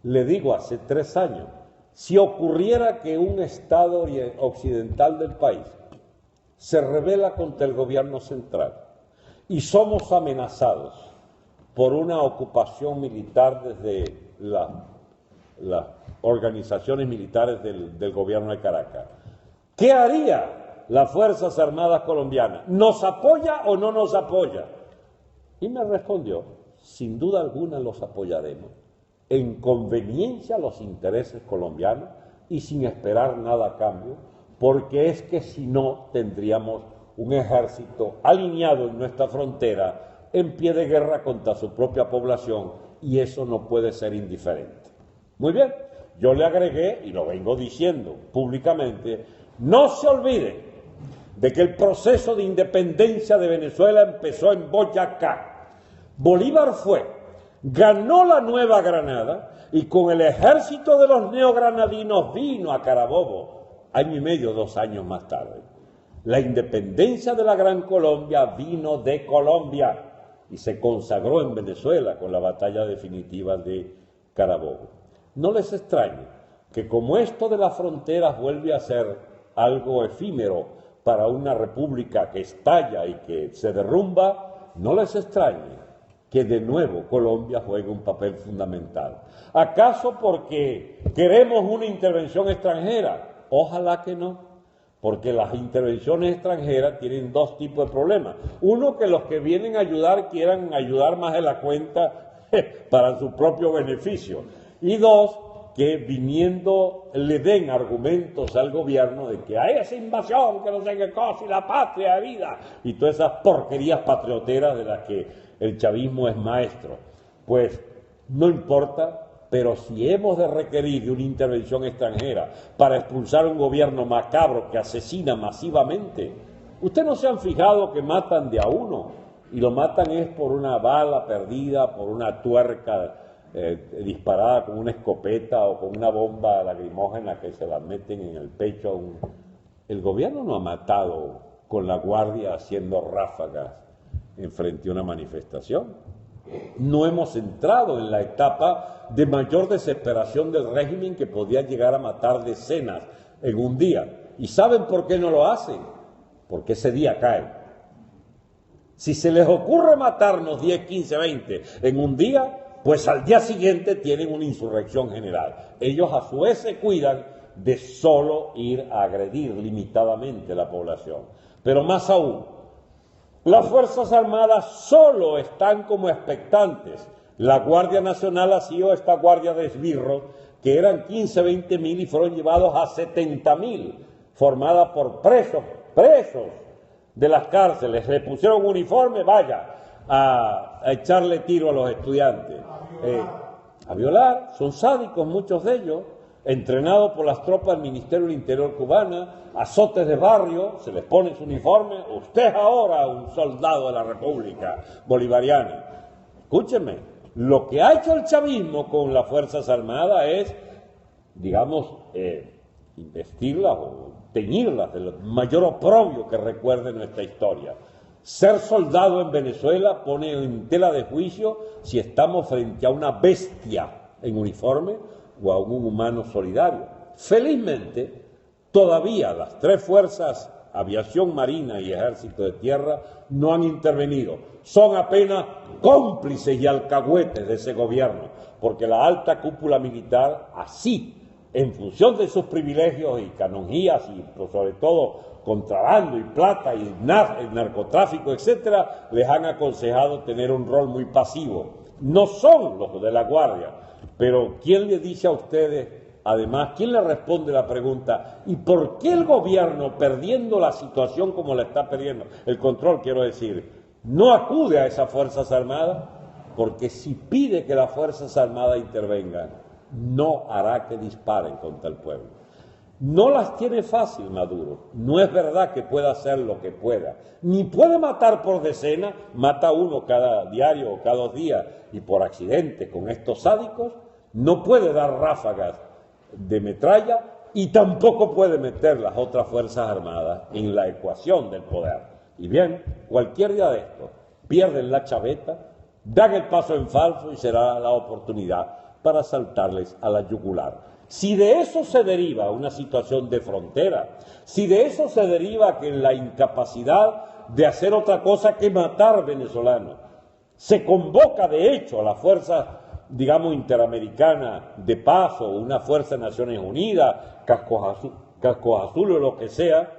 Le digo, hace 3 años, si ocurriera que un Estado occidental del país se rebela contra el gobierno central y somos amenazados por una ocupación militar desde las organizaciones militares del gobierno de Caracas, ¿qué haría las Fuerzas Armadas colombianas? ¿Nos apoya o no nos apoya? Y me respondió, sin duda alguna los apoyaremos, en conveniencia a los intereses colombianos y sin esperar nada a cambio, porque es que si no tendríamos un ejército alineado en nuestra frontera en pie de guerra contra su propia población, y eso no puede ser indiferente. Muy bien, yo le agregué, y lo vengo diciendo públicamente, no se olvide de que el proceso de independencia de Venezuela empezó en Boyacá. Bolívar ganó la Nueva Granada y con el ejército de los neogranadinos vino a Carabobo, 1 año y medio, 2 años más tarde. La independencia de la Gran Colombia vino de Colombia y se consagró en Venezuela con la batalla definitiva de Carabobo. No les extrañe que como esto de las fronteras vuelve a ser algo efímero para una república que estalla y que se derrumba, no les extrañe que de nuevo Colombia juegue un papel fundamental. ¿Acaso porque queremos una intervención extranjera? Ojalá que no, porque las intervenciones extranjeras tienen 2 tipos de problemas. Uno, que los que vienen a ayudar quieran ayudar más de la cuenta para su propio beneficio. Y 2, que viniendo le den argumentos al gobierno de que hay esa invasión, que no sé qué cosa, y la patria de vida, y todas esas porquerías patrioteras de las que el chavismo es maestro. Pues no importa, pero si hemos de requerir de una intervención extranjera para expulsar un gobierno macabro que asesina masivamente, ustedes no se han fijado que matan de a uno, y lo matan es por una bala perdida, por una tuerca disparada con una escopeta o con una bomba lacrimógena que se la meten en el pecho. El gobierno no ha matado con la guardia haciendo ráfagas en frente a una manifestación. No hemos entrado en la etapa de mayor desesperación del régimen que podía llegar a matar decenas en un día. ¿Y saben por qué no lo hacen? Porque ese día cae. Si se les ocurre matarnos 10, 15, 20 en un día, pues al día siguiente tienen una insurrección general. Ellos a su vez se cuidan de solo ir a agredir limitadamente a la población. Pero más aún, las Fuerzas Armadas solo están como expectantes. La Guardia Nacional ha sido esta guardia de esbirros, que eran 15, 20 mil y fueron llevados a 70.000, formada por presos de las cárceles, le pusieron uniforme, vaya a echarle tiro a los estudiantes. A violar, son sádicos muchos de ellos, entrenados por las tropas del Ministerio del Interior cubana, azotes de barrio, se les pone su uniforme, usted es ahora un soldado de la República Bolivariana. Escúcheme, lo que ha hecho el chavismo con las Fuerzas Armadas es, digamos, investirlas o teñirlas del mayor oprobio que recuerde nuestra historia. Ser soldado en Venezuela pone en tela de juicio si estamos frente a una bestia en uniforme o a un humano solidario. Felizmente, todavía las tres fuerzas, aviación, marina y ejército de tierra, no han intervenido. Son apenas cómplices y alcahuetes de ese gobierno, porque la alta cúpula militar, así, en función de sus privilegios y canonjías y sobre todo contrabando y plata y narcotráfico, etcétera, les han aconsejado tener un rol muy pasivo. No son los de la Guardia, pero ¿quién le dice a ustedes, además, quién le responde la pregunta, ¿y por qué el gobierno, perdiendo la situación como la está perdiendo, el control quiero decir, no acude a esas Fuerzas Armadas? Porque si pide que las Fuerzas Armadas intervengan, no hará que disparen contra el pueblo. No las tiene fácil Maduro, no es verdad que pueda hacer lo que pueda, ni puede matar por decena, mata uno cada diario o cada 2 días, y por accidente con estos sádicos, no puede dar ráfagas de metralla y tampoco puede meter las otras Fuerzas Armadas en la ecuación del poder. Y bien, cualquier día de esto, pierden la chaveta, dan el paso en falso y será la oportunidad para saltarles a la yugular. Si de eso se deriva una situación de frontera, si de eso se deriva que la incapacidad de hacer otra cosa que matar venezolanos, se convoca de hecho a las fuerzas, digamos, interamericanas de paz o una fuerza de Naciones Unidas, Cascos Azules o lo que sea,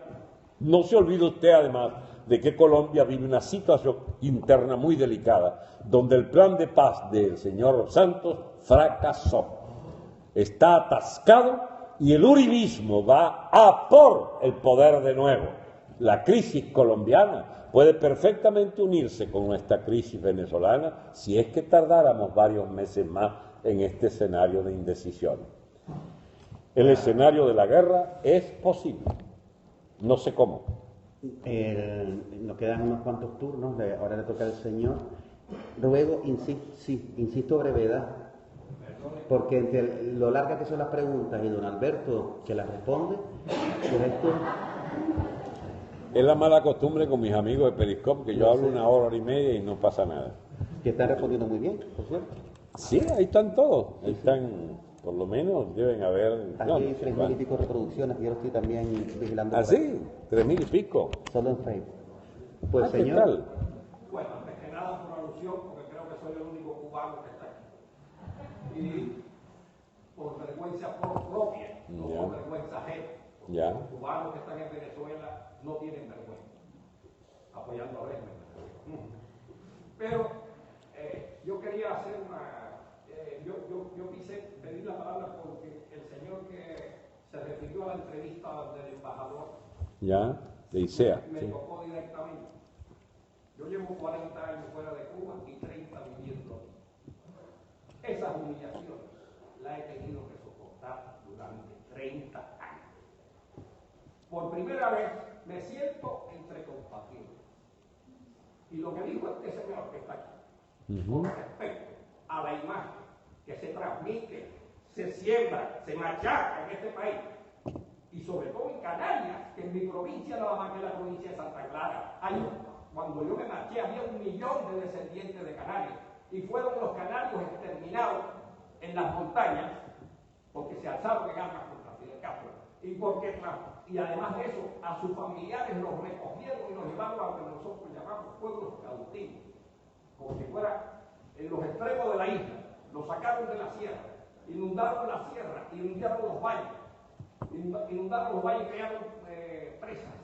no se olvide usted además de que Colombia vive una situación interna muy delicada, donde el plan de paz del señor Santos fracasó. Está atascado y el uribismo va a por el poder de nuevo. La crisis colombiana puede perfectamente unirse con nuestra crisis venezolana si es que tardáramos varios meses más en este escenario de indecisión. El escenario de la guerra es posible, no sé cómo. Nos quedan unos cuantos turnos, ahora le toca al señor. Ruego, insisto brevedad, porque entre lo largas que son las preguntas y don Alberto que las responde, pues esto... Es la mala costumbre con mis amigos de Periscope, que yo hablo 1 hora, 1 hora y media y no pasa nada. Que están respondiendo muy bien, por cierto. Sí, ahí están todos, ahí están, por lo menos deben haber... Aquí hay 3.000 y pico reproducciones, yo lo estoy también vigilando. ¿Ah, sí? 3.000 y pico. Solo en Facebook. Pues ¿Qué señor... tal? Bueno, antes que nada por alusión, porque creo que soy el único cubano que está aquí. Y por vergüenza propia, no por vergüenza ajena. Ya. Los cubanos que están en Venezuela no tienen vergüenza, apoyando a Venezuela. Pero yo quería hacer yo quise pedir la palabra porque el señor que se refirió a la entrevista del embajador, Ya, de ICEA. me Sí. tocó directamente. Yo llevo 40 años fuera de Cuba y 30 viviendo. Esas humillaciones las he tenido que soportar durante 30 años. Por primera vez me siento entre compatriotas. Y lo que dijo este señor que está aquí, con respecto a la imagen que se transmite, se siembra, se machaca en este país, y sobre todo en Canarias, que en mi provincia, nada más que la provincia de Santa Clara, cuando yo me marché había 1 millón de descendientes de Canarias, y fueron los canarios exterminados en las montañas, porque se alzaron en armas contra Fidel Castro, y además de eso, a sus familiares los recogieron y los llevaron a lo que nosotros llamamos pueblos cautivos, como si fuera en los extremos de la isla, los sacaron de la sierra, inundaron la sierra, inundaron los valles y crearon presas,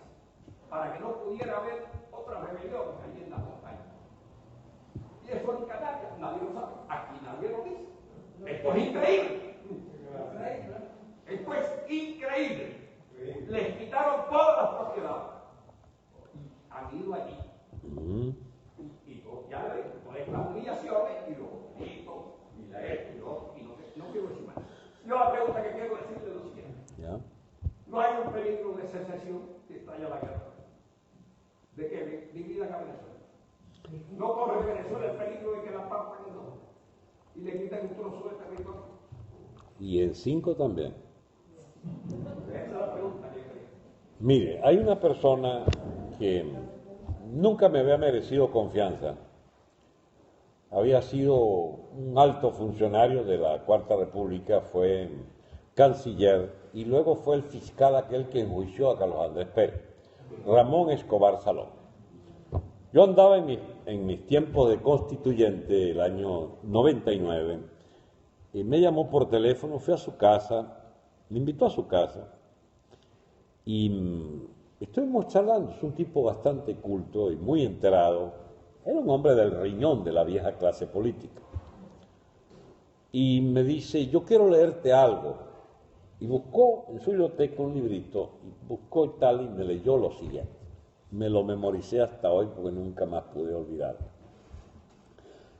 para que no pudiera haber otra rebelión allí en las montañas. Y eso en Canarias, nadie lo sabe, aquí nadie lo dice. Esto es increíble. Esto es increíble. Les quitaron todas las propiedades. han ido allí. Y ya ven, con estas humillaciones y los gritos y la esto y lo otro, y no quiero decir más. Yo la pregunta que quiero decirle es lo siguiente. No hay un peligro de secesión que estalla la guerra. De que dividan a Venezuela. No corre Venezuela el peligro de que la partan en dos y le quiten un trozo de territorio. Y en 5 también. Esa es la pregunta que creo. Mire, hay una persona que nunca me había merecido confianza. Había sido un alto funcionario de la Cuarta República, fue canciller y luego fue el fiscal aquel que enjuició a Carlos Andrés Pérez, Ramón Escobar Salón. Yo andaba en mis tiempos de constituyente, el año 99, y me llamó por teléfono, fui a su casa, me invitó a su casa, y estuvimos charlando. Es un tipo bastante culto y muy enterado, era un hombre del riñón de la vieja clase política. Y me dice, yo quiero leerte algo. Y buscó en su biblioteca un librito, y buscó y tal, y me leyó lo siguiente. Me lo memoricé hasta hoy porque nunca más pude olvidarlo.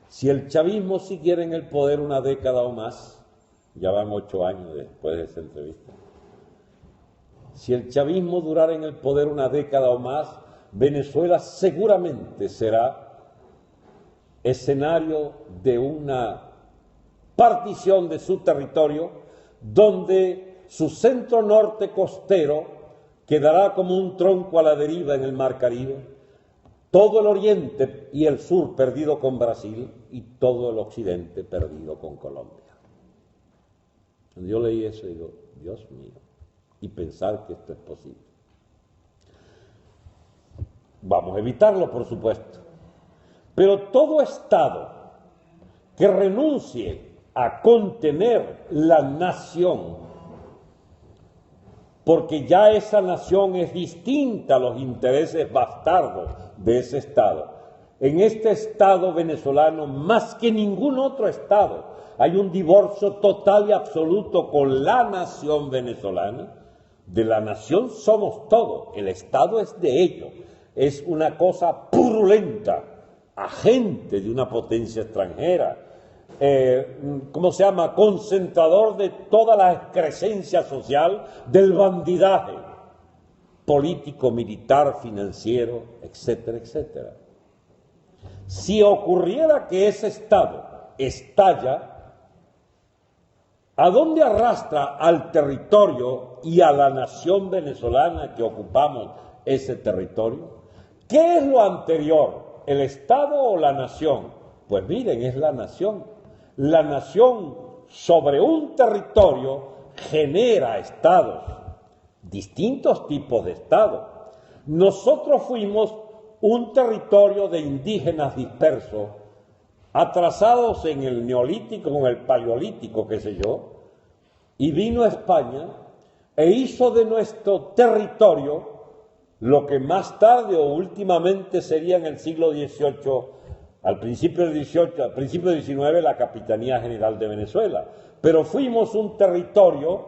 Si el chavismo siguiera en el poder una década o más, ya van 8 años después de esa entrevista, si el chavismo durara en el poder una década o más, Venezuela seguramente será escenario de una partición de su territorio, donde su centro norte costero quedará como un tronco a la deriva en el Mar Caribe, todo el oriente y el sur perdido con Brasil y todo el occidente perdido con Colombia. Yo leí eso y digo, Dios mío, y pensar que esto es posible. Vamos a evitarlo, por supuesto, pero todo Estado que renuncie a contener la nación, porque ya esa nación es distinta a los intereses bastardos de ese Estado. En este Estado venezolano, más que ningún otro Estado, hay un divorcio total y absoluto con la nación venezolana. De la nación somos todos, el Estado es de ellos. Es una cosa purulenta, agente de una potencia extranjera, concentrador de toda la excrescencia social del bandidaje político, militar, financiero, etcétera, etcétera. Si ocurriera que ese Estado estalla, ¿a dónde arrastra al territorio y a la nación venezolana que ocupamos ese territorio? ¿Qué es lo anterior, el Estado o la nación? Pues miren, es la nación. La nación sobre un territorio genera estados, distintos tipos de estados. Nosotros fuimos un territorio de indígenas dispersos, atrasados en el neolítico, en el paleolítico, qué sé yo, y vino a España e hizo de nuestro territorio lo que más tarde o últimamente sería en el siglo XVIII, al principio del XVIII, al principio del XIX, la Capitanía General de Venezuela. Pero fuimos un territorio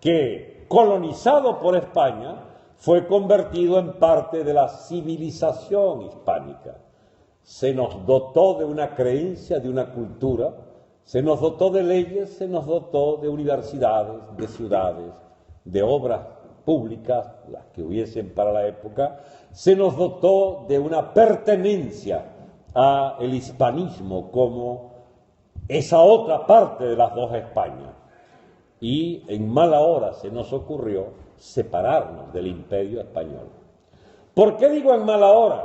que, colonizado por España, fue convertido en parte de la civilización hispánica. Se nos dotó de una creencia, de una cultura, se nos dotó de leyes, se nos dotó de universidades, de ciudades, de obras públicas, las que hubiesen para la época, se nos dotó de una pertenencia a el hispanismo como esa otra parte de las dos Españas. Y en mala hora se nos ocurrió separarnos del imperio español. ¿Por qué digo en mala hora?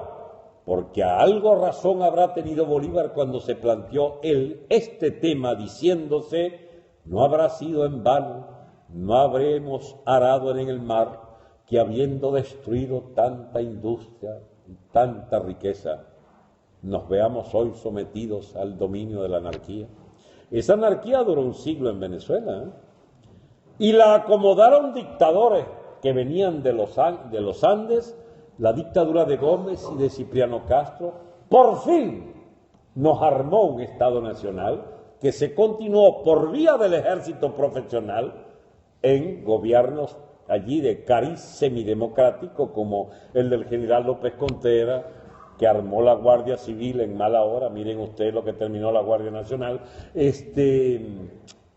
Porque a algo razón habrá tenido Bolívar cuando se planteó este tema, diciéndose, no habrá sido en vano, no habremos arado en el mar, que habiendo destruido tanta industria y tanta riqueza, nos veamos hoy sometidos al dominio de la anarquía. Esa anarquía duró un siglo en Venezuela, ¿eh? Y la acomodaron dictadores que venían de los Andes, la dictadura de Gómez y de Cipriano Castro. Por fin nos armó un Estado nacional que se continuó por vía del ejército profesional en gobiernos allí de cariz semidemocrático como el del general López Contreras, que armó la Guardia Civil en mala hora, miren ustedes lo que terminó la Guardia Nacional,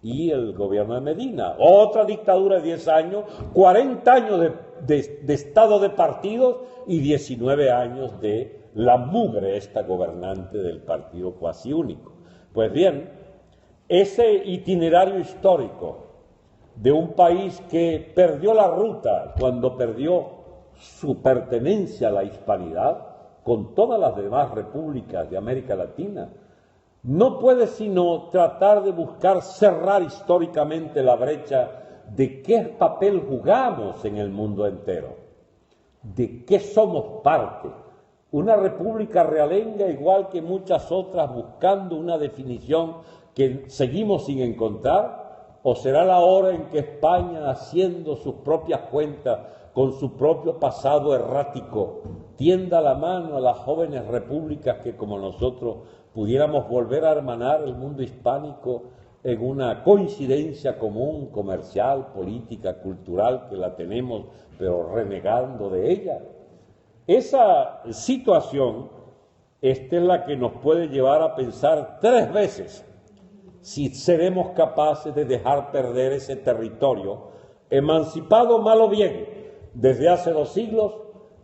y el gobierno de Medina. Otra dictadura de 10 años, 40 años de estado de partidos y 19 años de la mugre esta gobernante del partido cuasi único. Pues bien, ese itinerario histórico de un país que perdió la ruta cuando perdió su pertenencia a la hispanidad, con todas las demás repúblicas de América Latina, no puede sino tratar de buscar cerrar históricamente la brecha de qué papel jugamos en el mundo entero, de qué somos parte. Una república realenga, igual que muchas otras, buscando una definición que seguimos sin encontrar, o será la hora en que España, haciendo sus propias cuentas con su propio pasado errático, tienda la mano a las jóvenes repúblicas que, como nosotros, pudiéramos volver a hermanar el mundo hispánico en una coincidencia común, comercial, política, cultural, que la tenemos, pero renegando de ella. Esa situación, esta es la que nos puede llevar a pensar 3 veces si seremos capaces de dejar perder ese territorio, emancipado mal o bien, desde hace 2 siglos,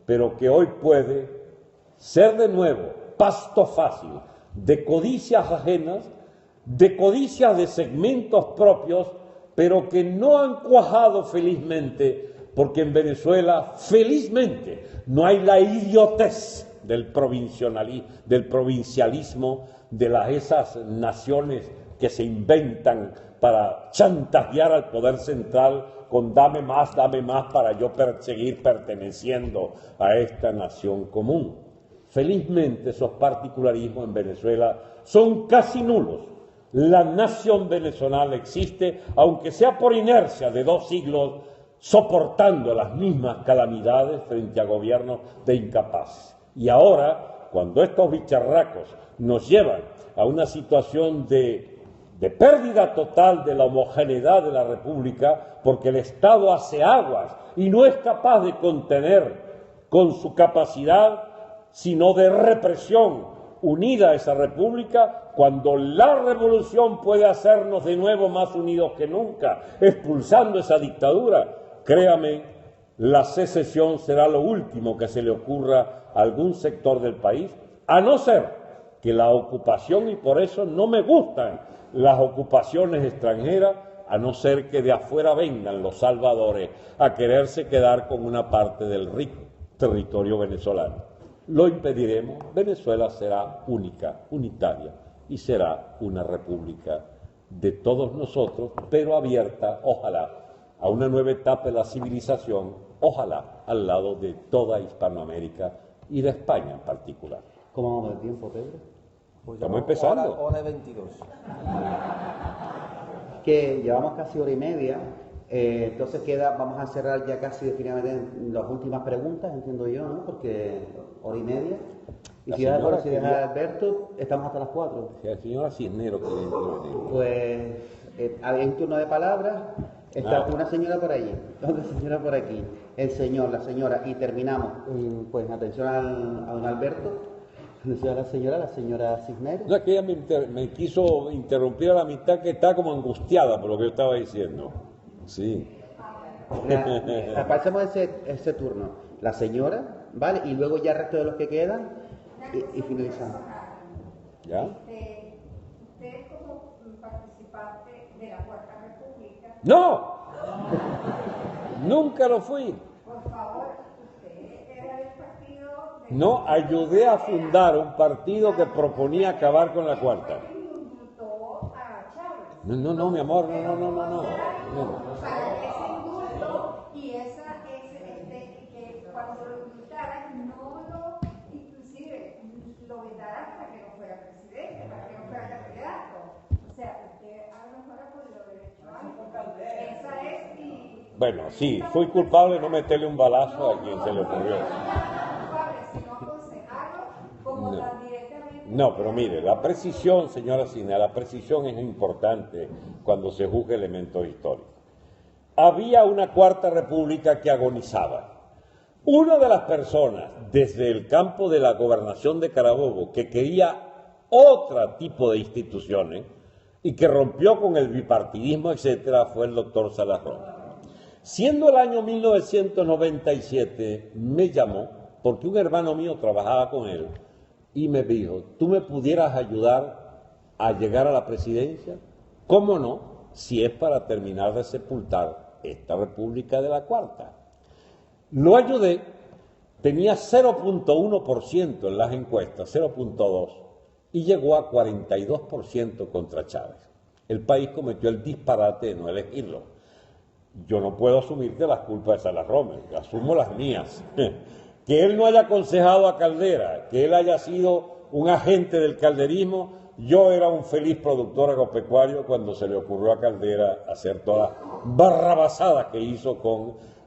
pero que hoy puede ser de nuevo pasto fácil de codicias ajenas, de codicias de segmentos propios, pero que no han cuajado felizmente, porque en Venezuela, felizmente, no hay la idiotez del provincialismo, de esas naciones que se inventan para chantajear al poder central con dame más para yo seguir perteneciendo a esta nación común. Felizmente esos particularismos en Venezuela son casi nulos. La nación venezolana existe, aunque sea por inercia de 2 siglos, soportando las mismas calamidades frente a gobiernos de incapaces. Y ahora, cuando estos bicharracos nos llevan a una situación de pérdida total de la homogeneidad de la República, porque el Estado hace aguas y no es capaz de contener con su capacidad, sino de represión unida a esa República, cuando la revolución puede hacernos de nuevo más unidos que nunca, expulsando esa dictadura, créame, la secesión será lo último que se le ocurra a algún sector del país, a no ser que la ocupación, y por eso no me gustan las ocupaciones extranjeras, a no ser que de afuera vengan los salvadores a quererse quedar con una parte del rico territorio venezolano. Lo impediremos, Venezuela será única, unitaria, y será una república de todos nosotros, pero abierta, ojalá, a una nueva etapa de la civilización, ojalá, al lado de toda Hispanoamérica y de España en particular. ¿Cómo vamos de tiempo, Pedro? Pues estamos empezando. Hora 22. Que llevamos casi 1h30, entonces vamos a cerrar ya casi definitivamente las últimas preguntas, entiendo yo, ¿no? Porque 1h30. Y si deja Alberto, estamos hasta las 4. Si la señora Cisnero quiere intervenir. Pues hay un turno de palabras. Está una señora por allí, otra señora por aquí, el señor, la señora, y terminamos. Pues atención a don Alberto, atención a la señora Cisneros. No, es que ella me quiso interrumpir a la mitad, que está como angustiada por lo que yo estaba diciendo. Sí. Pasemos ese turno. La señora, ¿vale? Y luego ya el resto de los que quedan y finalizamos. ¿Ya? Usted como participante de la Cuarta República. ¡No! Nunca lo fui. Por favor, usted era del partido. No, ayudé a fundar un partido que proponía acabar con la Cuarta. No, mi amor, no. Para ese indulto y que cuando lo indultaran inclusive lo vetaran para que no fuera presidente, para que no fuera candidato. O sea, usted a lo mejor ha podido haber hecho algo. Esa es mi... Bueno, sí, fui culpable de no meterle un balazo a quien se le ocurrió. Sino aconsejarlo como tan directamente. No, pero mire, la precisión, señora Cina, la precisión es importante cuando se juzga elementos históricos. había una cuarta república que agonizaba. Una de las personas desde el campo de la gobernación de Carabobo que quería otro tipo de instituciones y que rompió con el bipartidismo, etcétera, fue el doctor Salas Romes. Siendo el año 1997, me llamó, porque un hermano mío trabajaba con él, y me dijo, ¿tú me pudieras ayudar a llegar a la presidencia? ¿Cómo no? Si es para terminar de sepultar esta república de la cuarta. Lo ayudé, tenía 0.1% en las encuestas, 0.2%, y llegó a 42% contra Chávez. El país cometió el disparate de no elegirlo. Yo no puedo asumir que las culpas de Salas Romes, asumo las mías. Que él no haya aconsejado a Caldera, que él haya sido un agente del calderismo. Yo era un feliz productor agropecuario cuando se le ocurrió a Caldera hacer todas las barrabasadas que hizo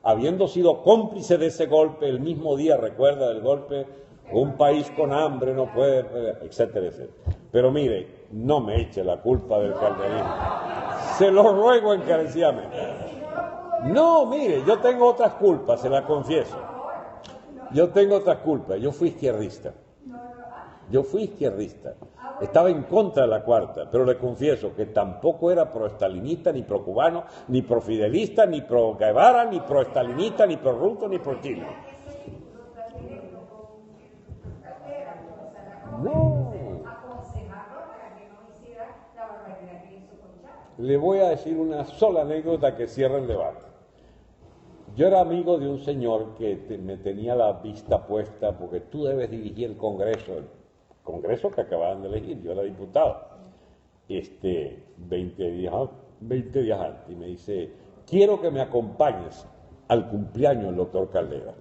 habiendo sido cómplice de ese golpe, el mismo día, recuerda del golpe, un país con hambre no puede, etcétera, etcétera. Pero mire, no me eche la culpa del calderismo. Se lo ruego encarecidamente. No, mire, yo tengo otras culpas, se la confieso. Yo tengo otras culpas. Yo fui izquierdista. Estaba en contra de la cuarta, pero le confieso que tampoco era pro-estalinista, ni pro-cubano, ni pro-fidelista, ni pro-Guevara, ni pro-estalinista, ni pro-ruso, ni pro-chino. No. Le voy a decir una sola anécdota que cierra el debate. Yo era amigo de un señor que me tenía la vista puesta porque tú debes dirigir el Congreso que acababan de elegir, yo era diputado, 20 días antes, y me dice, quiero que me acompañes al cumpleaños del doctor Caldera,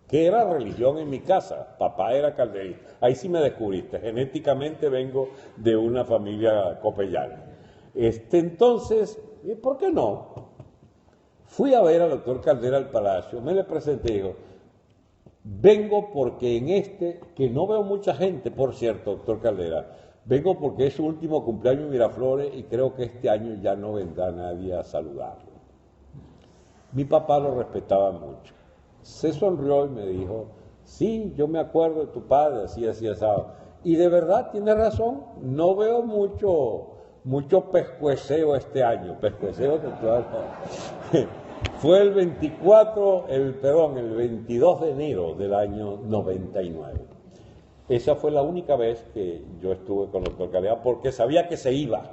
que era religión en mi casa, papá era calderista, ahí sí me descubriste, genéticamente vengo de una familia copellana. Entonces, ¿por qué no? Fui a ver al doctor Caldera al Palacio, me le presenté y digo, vengo porque que no veo mucha gente, por cierto, doctor Caldera, vengo porque es su último cumpleaños en Miraflores y creo que este año ya no vendrá nadie a saludarlo. Mi papá lo respetaba mucho. Se sonrió y me dijo, sí, yo me acuerdo de tu padre, así, asado. Y de verdad, tiene razón, no veo mucho pescueceo este año, pescueceo que fue el 22 de enero del año 99. Esa fue la única vez que yo estuve con el doctor Caldera porque sabía que se iba.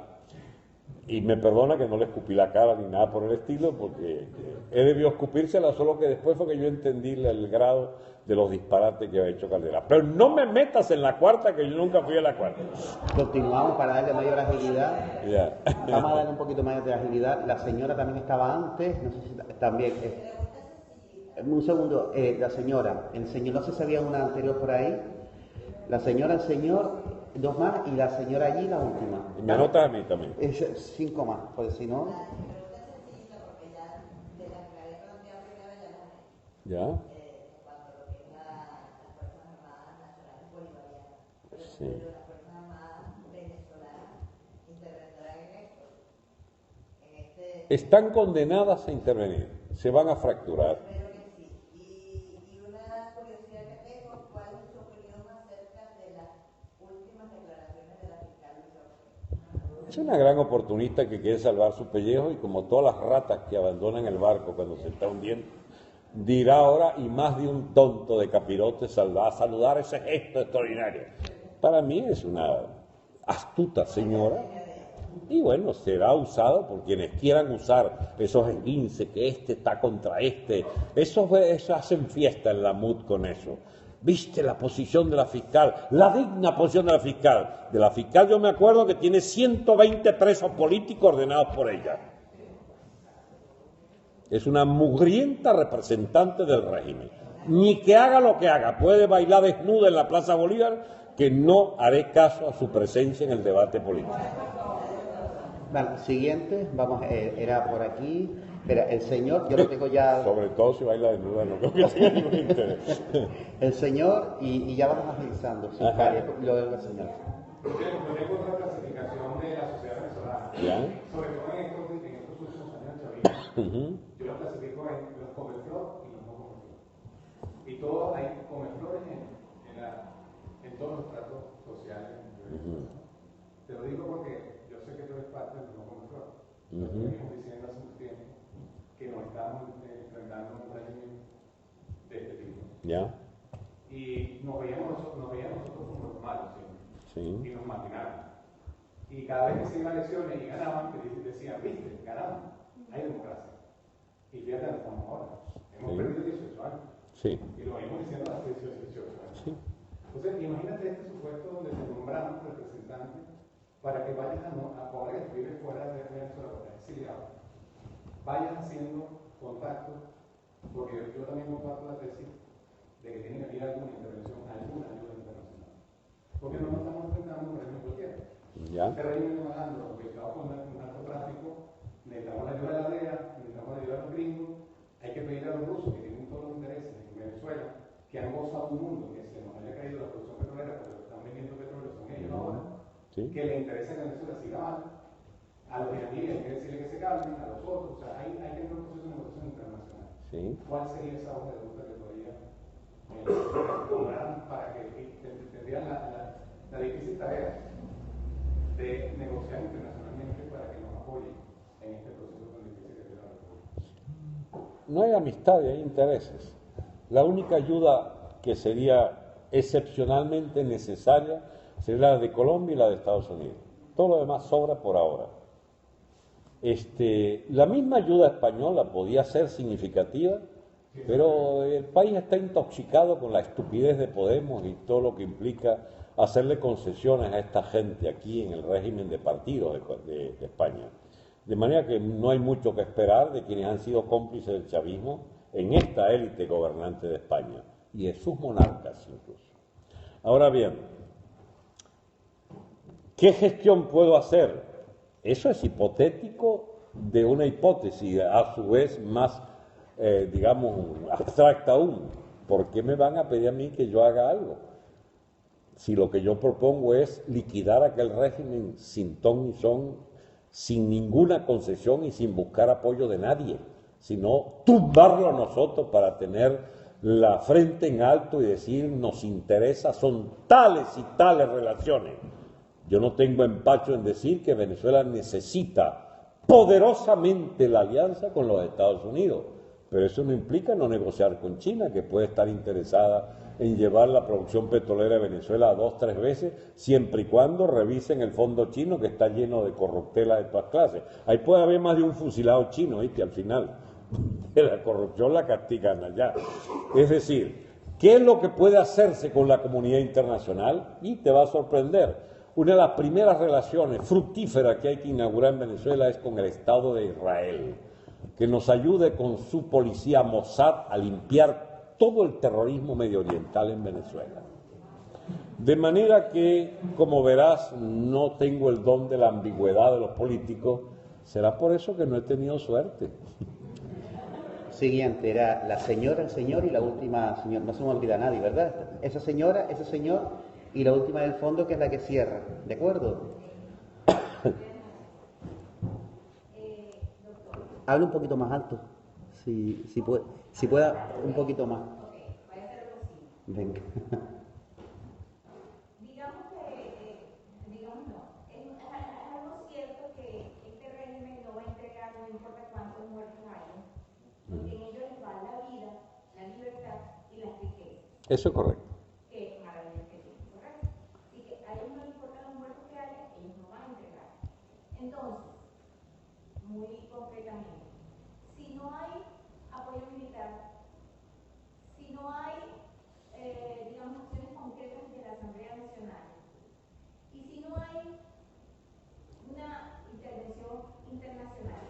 Y me perdona que no le escupí la cara ni nada por el estilo, porque él debió escupírsela, solo que después fue que yo entendí el grado de los disparates que había hecho Caldera. Pero no me metas en la cuarta, que yo nunca fui a la cuarta. Continuamos para darle mayor agilidad. Ya. Vamos a darle un poquito más de agilidad. La señora también estaba antes, no sé si también. Un segundo, la señora. El señor, no sé si había una anterior por ahí. La señora, el señor, dos más, y la señora allí, la última. Y me anotas a mí también. 5 más, pues si no. ¿Ya? Sí. Están condenadas a intervenir, se van a fracturar. Y una curiosidad que tengo, ¿cuál es su opinión acerca de las últimas declaraciones de la fiscal? Es una gran oportunista que quiere salvar su pellejo y como todas las ratas que abandonan el barco cuando se está hundiendo, dirá ahora, y más de un tonto de capirote saldrá a saludar ese gesto extraordinario. Para mí es una astuta señora y bueno, será usado por quienes quieran usar esos esguinces que está contra eso hacen fiesta en la MUD con eso. ¿Viste la posición de la fiscal? La digna posición de la fiscal. De la fiscal yo me acuerdo que tiene 120 presos políticos ordenados por ella. Es una mugrienta representante del régimen. Ni que haga lo que haga, puede bailar desnuda en la Plaza Bolívar, que no haré caso a su presencia en el debate político. Vale, siguiente, vamos, era por aquí. Espera, el señor, yo lo tengo ya. Sobre todo si baila desnuda, no creo que tenga ningún interés. El señor, y ya vamos agilizando, sí, lo de la señora. Yo tengo otra clasificación de la sociedad venezolana. ¿Ya? Sobre todo en estos últimos años chavismo. Yo todo hay comeflores en todos los tratos sociales. Te lo digo porque yo sé que tú eres parte del no comeflor. Venimos diciendo hace mucho tiempo que nos estamos enfrentando a un régimen de este tipo. Ya. Y nos veíamos nosotros como los malos siempre. Sí. Y nos maquinaban. Y cada vez que se iban a elecciones y ganaban, decían, viste, ganaban, hay democracia. Y fíjate dónde estamos ahora. Hemos perdido 18 años. Sí. Y lo venimos diciendo hace 18 años. Sí. Entonces, imagínate este supuesto donde te nombramos representantes para que vayas a pobres que viven fuera de Venezuela, porque es exiliado. Vayas haciendo contactos, porque yo también comparto la tesis de que tiene que haber alguna intervención, alguna ayuda internacional. Porque no nos estamos enfrentando a un régimen cualquiera. Ya. Este régimen de Maduro, ubicado con el narcotráfico, necesitamos la ayuda de la DEA, necesitamos la ayuda de los gringos, hay que pedir a los rusos que tienen todos los intereses en Venezuela, que han gozado un mundo, que se nos haya caído la producción petrolera, porque están vendiendo petróleo, son ellos ahora, que le interesa que Venezuela siga mal. A los iraníes hay que decirle que se calmen, a los otros, o sea, hay que tener un proceso de negociación internacional. Sí. ¿Cuál sería esa hoja de ruta que todavía lograran para que tendrían la difícil tarea de negociar internacionalmente para que nos apoyen en este proceso tan difícil que tiene la República? No hay amistad y hay intereses. La única ayuda que sería excepcionalmente necesaria sería la de Colombia y la de Estados Unidos. Todo lo demás sobra por ahora. La misma ayuda española podía ser significativa, pero el país está intoxicado con la estupidez de Podemos y todo lo que implica hacerle concesiones a esta gente aquí en el régimen de partidos de España. De manera que no hay mucho que esperar de quienes han sido cómplices del chavismo en esta élite gobernante de España y de sus monarcas incluso. Ahora bien, ¿qué gestión puedo hacer? Eso es hipotético de una hipótesis, a su vez más, digamos, abstracta aún. ¿Por qué me van a pedir a mí que yo haga algo? Si lo que yo propongo es liquidar aquel régimen sin ton ni son, sin ninguna concesión y sin buscar apoyo de nadie, sino tumbarlo a nosotros para tener la frente en alto y decir, nos interesa, son tales y tales relaciones. Yo no tengo empacho en decir que Venezuela necesita poderosamente la alianza con los Estados Unidos, pero eso no implica no negociar con China, que puede estar interesada en llevar la producción petrolera de Venezuela 2 o 3 veces, siempre y cuando revisen el fondo chino que está lleno de corruptelas de todas clases. Ahí puede haber más de un fusilado chino, ¿viste? Al final, de la corrupción la castigan allá. Es decir, ¿qué es lo que puede hacerse con la comunidad internacional? Y te va a sorprender. Una de las primeras relaciones fructíferas que hay que inaugurar en Venezuela es con el Estado de Israel, que nos ayude con su policía Mossad a limpiar todo el terrorismo mediooriental en Venezuela. De manera que, como verás, no tengo el don de la ambigüedad de los políticos, será por eso que no he tenido suerte. Siguiente, era la señora, el señor y la última señor, no se me olvida nadie, ¿verdad? Esa señora, ese señor y la última del fondo, que es la que cierra, ¿de acuerdo? Habla un poquito más alto, si pueda, un poquito más. Venga. Digamos no, es algo cierto que este régimen no va a entregar, no importa cuántos muertos haya, porque en ellos les va la vida, la libertad y las riquezas. Eso es correcto. Que es maravilloso que tienen, ¿correcto? Así que a ellos no les importan los muertos que haya, ellos no van a entregar. Entonces, muy concretamente, si no hay apoyo militar, si no hay digamos, acciones concretas de la Asamblea Nacional, y si no hay una intervención internacional,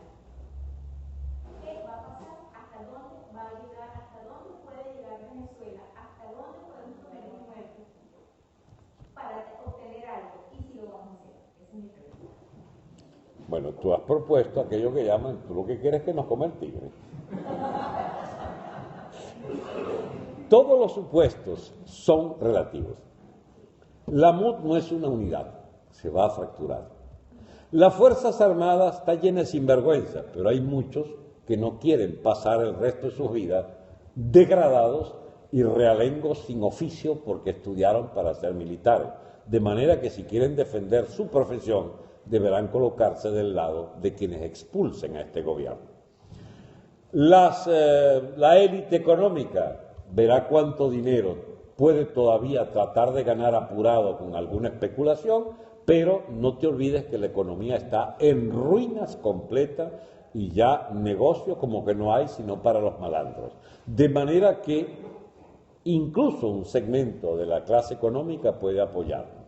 ¿qué va a pasar? ¿Hasta dónde va a llegar? ¿Hasta dónde puede llegar Venezuela? ¿Hasta dónde podemos poner un muerto para obtener algo? ¿Y si lo vamos a hacer? Esa es mi pregunta. Bueno, tú has propuesto aquello que llaman, tú lo que quieres es que nos coma el tigre. Todos los supuestos son relativos. La MUD no es una unidad, se va a fracturar. Las Fuerzas Armadas está llena de sinvergüenza, pero hay muchos que no quieren pasar el resto de sus vidas degradados y realengos sin oficio porque estudiaron para ser militares. De manera que si quieren defender su profesión, deberán colocarse del lado de quienes expulsen a este gobierno. La élite económica verá cuánto dinero puede todavía tratar de ganar apurado con alguna especulación, pero no te olvides que la economía está en ruinas completas y ya negocio como que no hay sino para los malandros. De manera que incluso un segmento de la clase económica puede apoyarlo.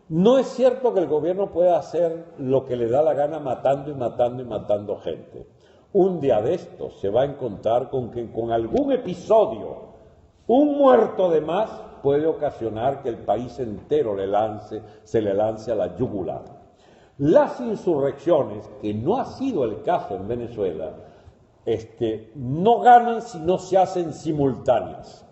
No es cierto que el gobierno pueda hacer lo que le da la gana matando y matando y matando gente. Un día de estos se va a encontrar con que con algún episodio, un muerto de más puede ocasionar que el país entero se le lance a la yugular. Las insurrecciones, que no ha sido el caso en Venezuela, no ganan si no se hacen simultáneas.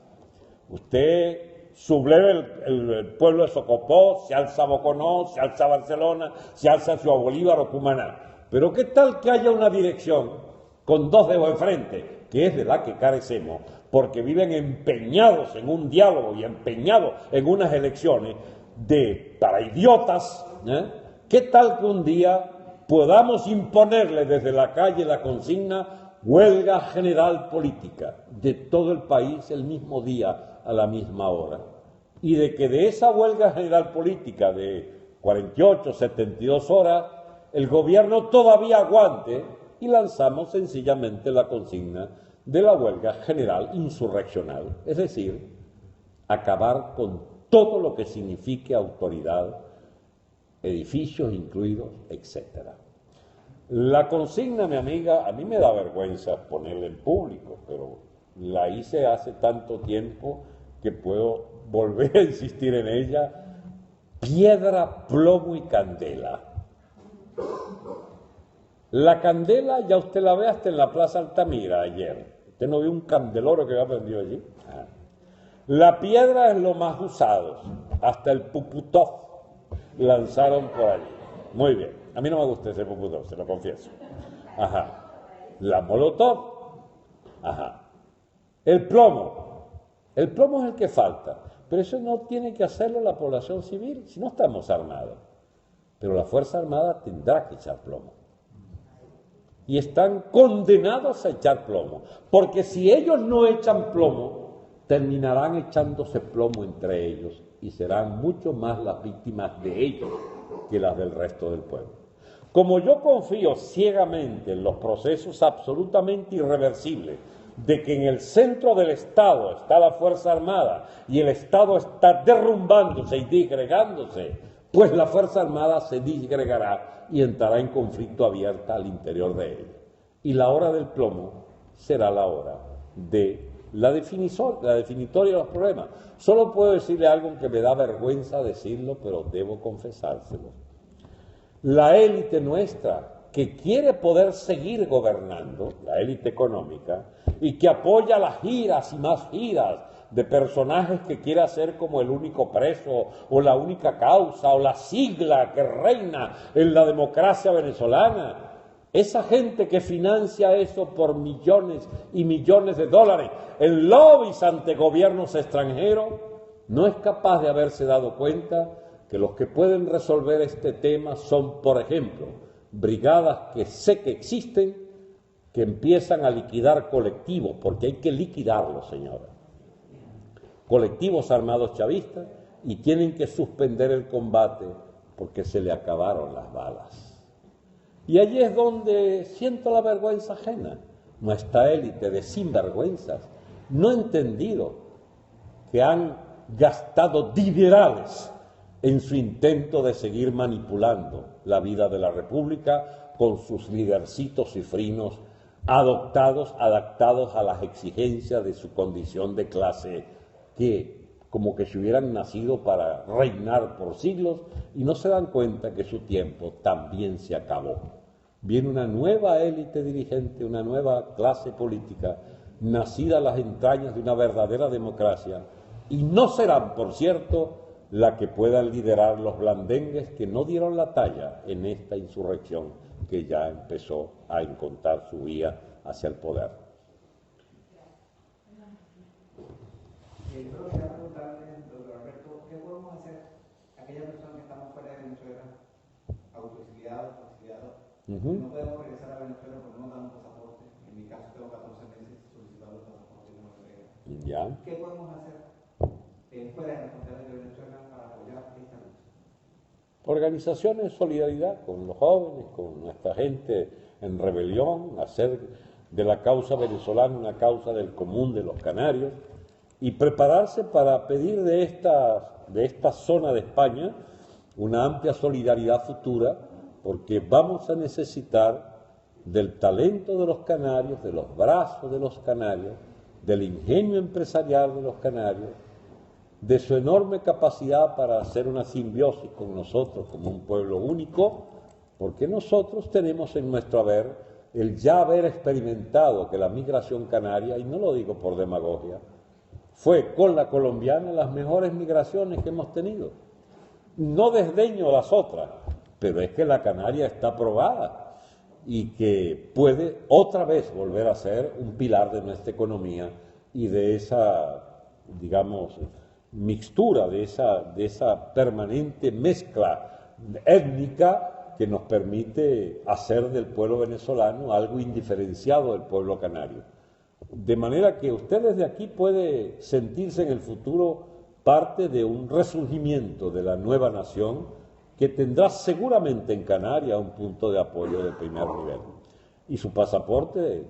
Usted subleve el pueblo de Socopó, se alza Boconó, se alza Barcelona, se alza Ciudad Bolívar o Cumaná. Pero ¿qué tal que haya una dirección con dos dedos de frente, que es de la que carecemos, porque viven empeñados en un diálogo y empeñados en unas elecciones para idiotas? ¿Qué tal que un día podamos imponerle desde la calle la consigna huelga general política de todo el país el mismo día, a la misma hora, y de que de esa huelga general política de 48, 72 horas, el gobierno todavía aguante y lanzamos sencillamente la consigna de la huelga general insurreccional, es decir, acabar con todo lo que signifique autoridad, edificios incluidos, etc. La consigna, mi amiga, a mí me da vergüenza ponerla en público, pero la hice hace tanto tiempo que puedo volver a insistir en ella: piedra, plomo y candela. La candela ya usted la ve hasta en la Plaza Altamira ayer. ¿Usted no vio un candeloro que había prendido allí? La piedra es lo más usado, hasta el Puputov lanzaron por allí. Muy bien, a mí no me gusta ese Puputov, se lo confieso. Ajá. La Molotov. Ajá. El plomo es el que falta, pero eso no tiene que hacerlo la población civil, si no estamos armados. Pero la Fuerza Armada tendrá que echar plomo. Y están condenados a echar plomo, porque si ellos no echan plomo, terminarán echándose plomo entre ellos y serán mucho más las víctimas de ellos que las del resto del pueblo. Como yo confío ciegamente en los procesos absolutamente irreversibles de que en el centro del Estado está la Fuerza Armada y el Estado está derrumbándose y disgregándose, pues la Fuerza Armada se disgregará y entrará en conflicto abierto al interior de ella. Y la hora del plomo será la hora de la definitoria de los problemas. Solo puedo decirle algo que me da vergüenza decirlo, pero debo confesárselo. La élite nuestra, que quiere poder seguir gobernando, la élite económica, y que apoya las giras y más giras de personajes que quiere hacer como el único preso, o la única causa, o la sigla que reina en la democracia venezolana. Esa gente que financia eso por millones y millones de dólares en lobbies ante gobiernos extranjeros, no es capaz de haberse dado cuenta que los que pueden resolver este tema son, por ejemplo, brigadas que sé que existen, que empiezan a liquidar colectivos, porque hay que liquidarlos, señora. Colectivos armados chavistas, y tienen que suspender el combate porque se le acabaron las balas. Y allí es donde siento la vergüenza ajena. Nuestra élite de sinvergüenzas no ha entendido que han gastado dinerales en su intento de seguir manipulando la vida de la República con sus lidercitos cifrinos adaptados a las exigencias de su condición de clase, que como que se hubieran nacido para reinar por siglos, y no se dan cuenta que su tiempo también se acabó. Viene una nueva élite dirigente, una nueva clase política, nacida a las entrañas de una verdadera democracia, y no serán, por cierto, la que puedan liderar los blandengues que no dieron la talla en esta insurrección que ya empezó a encontrar su vía hacia el poder. Solo quería preguntarle, doctor Alberto, ¿qué podemos hacer aquellas personas que estamos fuera de Venezuela, autoexiliados, exiliados, que no podemos regresar a Venezuela porque no nos dan un pasaporte? En mi caso tengo 14 meses solicitando el pasaporte y no me lo entregan. ¿Qué podemos hacer fuera de las fronteras de Venezuela para apoyar esta lucha? Organizaciones de solidaridad con los jóvenes, con nuestra gente en rebelión, hacer de la causa venezolana una causa del común de los canarios y prepararse para pedir de esta zona de España una amplia solidaridad futura, porque vamos a necesitar del talento de los canarios, de los brazos de los canarios, del ingenio empresarial de los canarios, de su enorme capacidad para hacer una simbiosis con nosotros como un pueblo único, porque nosotros tenemos en nuestro haber el ya haber experimentado que la migración canaria, y no lo digo por demagogia, fue con la colombiana las mejores migraciones que hemos tenido. No desdeño las otras, pero es que la canaria está probada y que puede otra vez volver a ser un pilar de nuestra economía y de esa, digamos, mixtura, de esa permanente mezcla étnica que nos permite hacer del pueblo venezolano algo indiferenciado del pueblo canario. De manera que usted desde aquí puede sentirse en el futuro parte de un resurgimiento de la nueva nación que tendrá seguramente en Canarias un punto de apoyo de primer nivel. Y su pasaporte,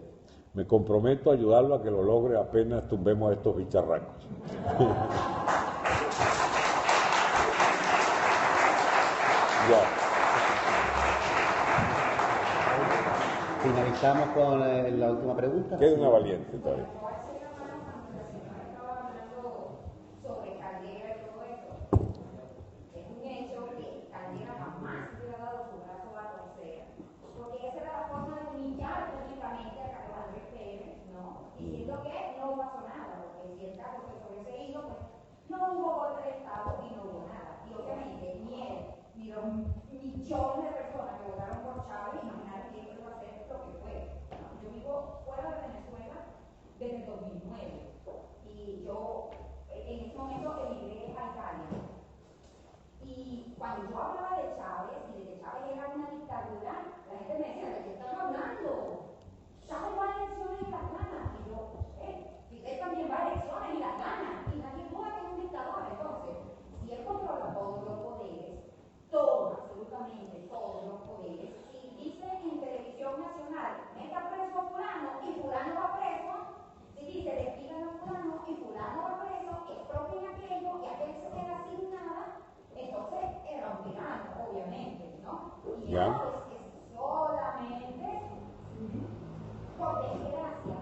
me comprometo a ayudarlo a que lo logre apenas tumbemos a estos bicharracos. Finalizamos con la última pregunta. Queda una valiente todavía. Sobre Caldera y todo eso. Es un hecho que Caldera jamás le ha dado su brazo a torcer, porque esa era la forma de humillar públicamente a Carlos Andrés Pérez, ¿no? Diciendo que no pasó nada, porque si el caso se hubiese ido, pues no hubo golpe de Estado y no hubo nada. Y obviamente ni él, ni los millones de personas que votaron por Chávez, imaginar que eso va a ser lo que fue. Yo vivo fuera de Venezuela desde 2009 y yo en ese momento emigré a Italia. Y cuando yo hablaba de Chávez y de que Chávez era una dictadura, la gente me decía, ¿de qué están hablando? Chávez va a elecciones y las gana. Y yo, Fidel también va a elecciones y las gana. Y nadie duda que es un dictador. Entonces, si él controla todos los poderes, absolutamente todos los poderes, y dice en televisión nacional, meta preso a fulano y fulano va preso, si dice despidan a fulano y fulano va preso, expropien aquello y aquel se queda sin nada, entonces era un tirano, obviamente, ¿no? Y no, es que solamente por desgracia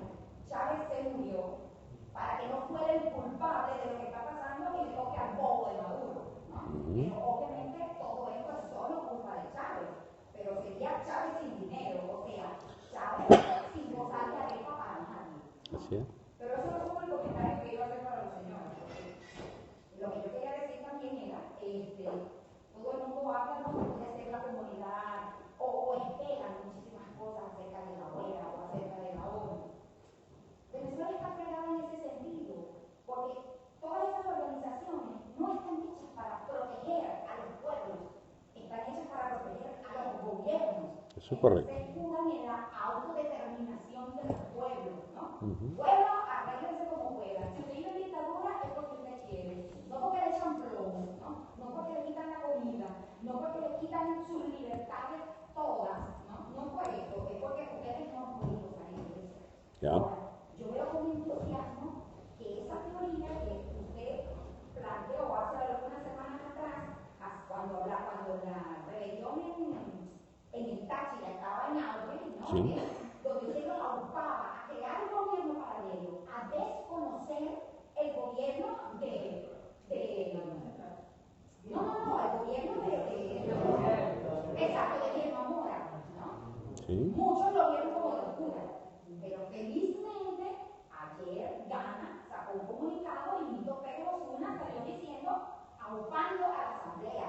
Chávez se murió para que no fuera el culpable de lo que está pasando y le toque al bobo de Maduro, ¿no? Pero obviamente todo esto es solo culpa de Chávez, pero sería Chávez sin dinero, o sea, Chávez sin gozar de arepa para nadie. Sí. Pero eso no fue el comentario que iba a hacer para los señores. Lo que yo quería decir también era, todo el mundo habla, ¿no?, de puede ser la comunidad, o esperan muchísimas cosas acerca de la OEA o acerca de la ONU. Venezuela está fregada en ese sentido, porque todas esas organizaciones no están hechas para proteger a los pueblos, están hechas para proteger a los gobiernos. Eso es correcto. Se escudan en la autodeterminación de los pueblos, ¿no? Pueblo, arréglense como puedan. Si usted vive en dictadura es porque usted quiere, no porque le echan plomo, no porque le quitan la comida, no porque le quitan sus libertades todas, no por eso, es porque ustedes no han podido salir de eso. Ahora, yo veo con entusiasmo que esa teoría que usted planteó hace algunas semanas atrás, cuando la rebelión en el Táchira estaba en auge, ¿no? Sí. Donde usted lo aupaba a crear un gobierno paralelo, a desconocer el gobierno el gobierno exacto, de Guillermo Mora, ¿no? Sí. Muchos lo vieron como locura, pero felizmente ayer Gana sacó un comunicado y Nito Pérez Osuna salió diciendo, aupando a la asamblea,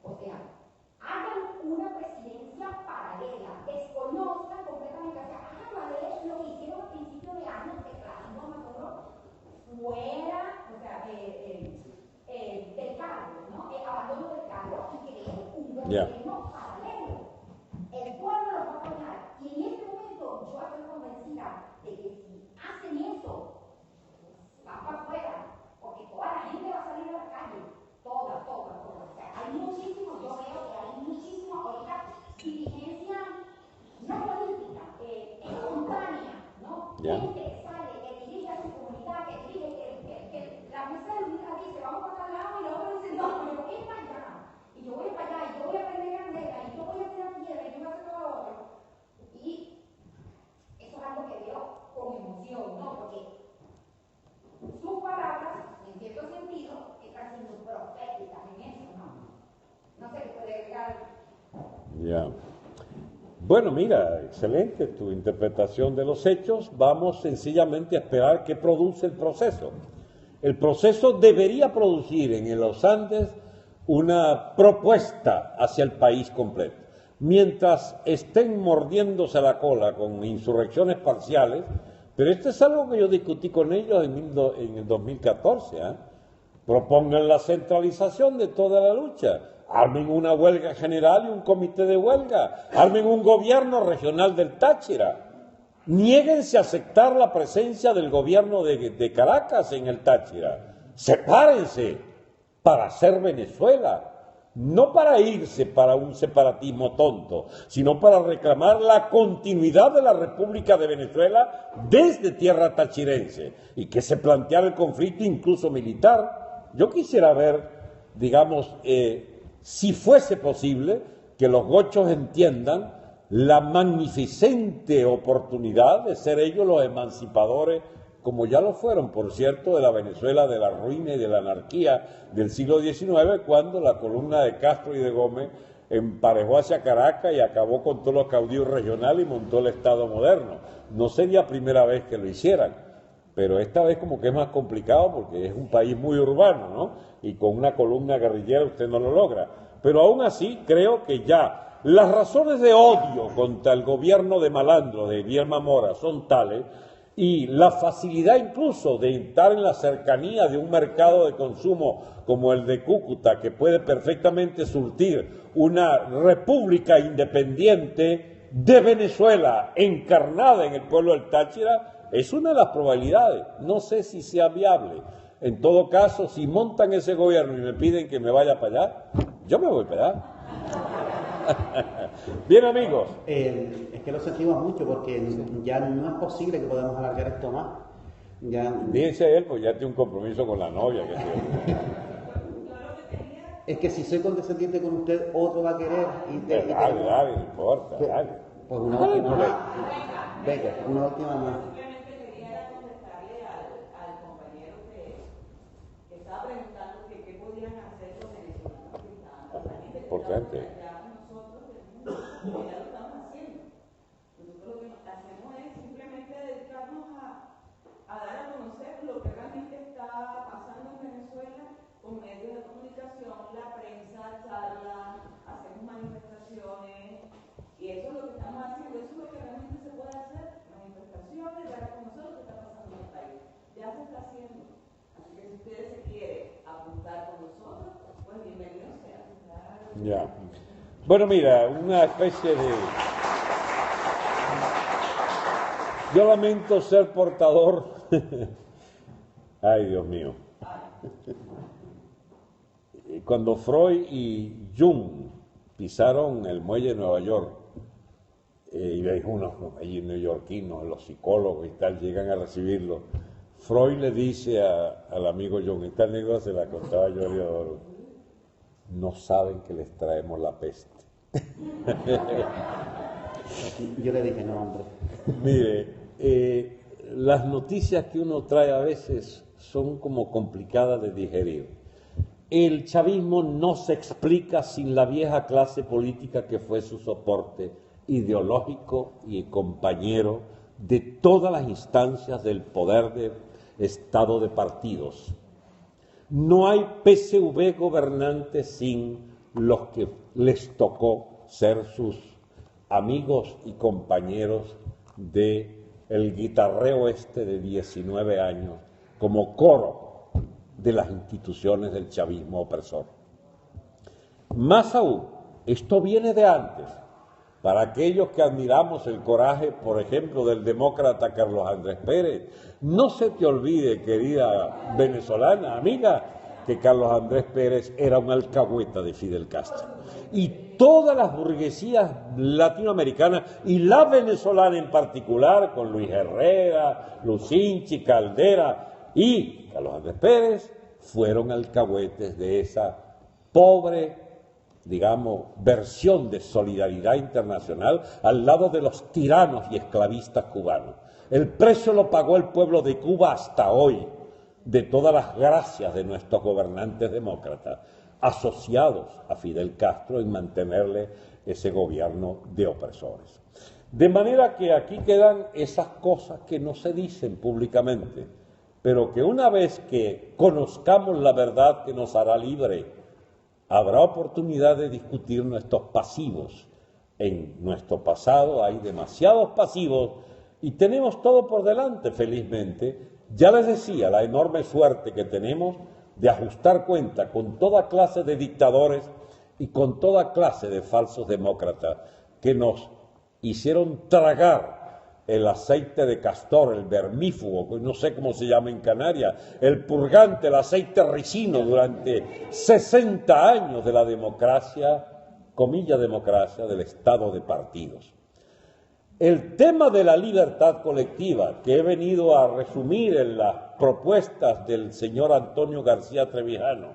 o sea, hagan una presidencia paralela, desconozcan completamente, o sea, hagan valer lo que hicieron a principios de año, que Maduro fuera, o sea, del cargo, ¿no? Abandono del cargo y creer un gobierno paralelo. El pueblo lo va a apoyar. Y en este momento yo estoy convencida de que si hacen eso, van para afuera, porque toda la gente va a salir a la calle. Toda. O sea, hay muchísimo, yo veo que hay muchísimo ahorita dirigencia no política, espontánea, ¿no? Gente que sale, que dirige a su comunidad, que dirige, que la mesa de unidad dice, vamos para tal lado, y la otra dice, no, yo voy para allá, y yo voy para allá, y yo voy a prender candela, y yo voy a tirar piedra, y yo voy a hacer todo lo otro. Y eso es algo que veo con emoción, ¿no? Porque sus palabras, en cierto sentido, están siendo proféticas en eso, ¿no? No sé qué puede agregar. Bueno, mira, excelente tu interpretación de los hechos. Vamos sencillamente a esperar qué produce el proceso. El proceso debería producir en los Andes una propuesta hacia el país completo. Mientras estén mordiéndose la cola con insurrecciones parciales, pero esto es algo que yo discutí con ellos en el 2014, propongan la centralización de toda la lucha. Armen una huelga general y un comité de huelga. Armen un gobierno regional del Táchira. Niéguense a aceptar la presencia del gobierno de Caracas en el Táchira. Sepárense para hacer Venezuela. No para irse para un separatismo tonto, sino para reclamar la continuidad de la República de Venezuela desde tierra tachirense y que se planteara el conflicto incluso militar. Yo quisiera ver, digamos, si fuese posible, que los gochos entiendan la magnificente oportunidad de ser ellos los emancipadores, como ya lo fueron, por cierto, de la Venezuela de la ruina y de la anarquía del siglo XIX, cuando la columna de Castro y de Gómez emparejó hacia Caracas y acabó con todos los caudillos regionales y montó el Estado moderno. No sería primera vez que lo hicieran, pero esta vez como que es más complicado porque es un país muy urbano, ¿no? Y con una columna guerrillera usted no lo logra. Pero aún así creo que ya las razones de odio contra el gobierno de malandro de Guillermo Mora son tales, y la facilidad incluso de estar en la cercanía de un mercado de consumo como el de Cúcuta, que puede perfectamente surtir una república independiente de Venezuela encarnada en el pueblo del Táchira, es una de las probabilidades. No sé si sea viable. En todo caso, si montan ese gobierno y me piden que me vaya para allá, yo me voy para allá. Bien, amigos. Es que lo sentimos mucho porque ya no es posible que podamos alargar esto más. Dice él, pues ya tiene un compromiso con la novia. Es que si soy condescendiente con usted, otro va a querer. Dale, no importa, dale. Pues una última más. Venga, una última más. Simplemente quería contestarle al compañero que estaba preguntando que qué podían hacer los venezolanos que estaban pasando. Importante. Ya lo estamos haciendo. Nosotros lo que hacemos es simplemente dedicarnos a dar a conocer lo que realmente está pasando en Venezuela con medios de comunicación, la prensa, charlas, hacemos manifestaciones, y eso es lo que estamos haciendo, eso es lo que realmente se puede hacer, manifestaciones, dar a conocer lo que está pasando en el país. Ya se está haciendo. Así que si ustedes se quieren apuntar con nosotros, pues bienvenidos sean. Ya. Bueno, mira, una especie de... Yo lamento ser portador... Ay, Dios mío. Cuando Freud y Jung pisaron el muelle de Nueva York, y veis unos allí neoyorquinos, los psicólogos y tal, llegan a recibirlo, Freud le dice al amigo Jung, esta anécdota se la contaba yo a Leodoro, no saben que les traemos la peste. Yo le dije, no, hombre. Mire, las noticias que uno trae a veces son como complicadas de digerir. El chavismo no se explica sin la vieja clase política que fue su soporte ideológico y compañero de todas las instancias del poder de Estado de partidos. No hay PSV gobernante sin los que les tocó ser sus amigos y compañeros de el guitarreo de 19 años como coro de las instituciones del chavismo opresor. Más aún, esto viene de antes. Para aquellos que admiramos el coraje, por ejemplo, del demócrata Carlos Andrés Pérez, no se te olvide, querida venezolana, amiga, que Carlos Andrés Pérez era un alcahueta de Fidel Castro. Y todas las burguesías latinoamericanas, y la venezolana en particular, con Luis Herrera, Lucinchi, Caldera y Carlos Andrés Pérez, fueron alcahuetes de esa pobre, digamos, versión de solidaridad internacional al lado de los tiranos y esclavistas cubanos. El precio lo pagó el pueblo de Cuba hasta hoy, de todas las gracias de nuestros gobernantes demócratas, asociados a Fidel Castro en mantenerle ese gobierno de opresores. De manera que aquí quedan esas cosas que no se dicen públicamente, pero que una vez que conozcamos la verdad que nos hará libre, habrá oportunidad de discutir nuestros pasivos. En nuestro pasado hay demasiados pasivos y tenemos todo por delante, felizmente. Ya les decía, la enorme suerte que tenemos de ajustar cuenta con toda clase de dictadores y con toda clase de falsos demócratas que nos hicieron tragar el aceite de castor, el vermífugo, no sé cómo se llama en Canarias, el purgante, el aceite ricino durante 60 años de la democracia, comilla democracia, del Estado de partidos. El tema de la libertad colectiva, que he venido a resumir en las propuestas del señor Antonio García Trevijano,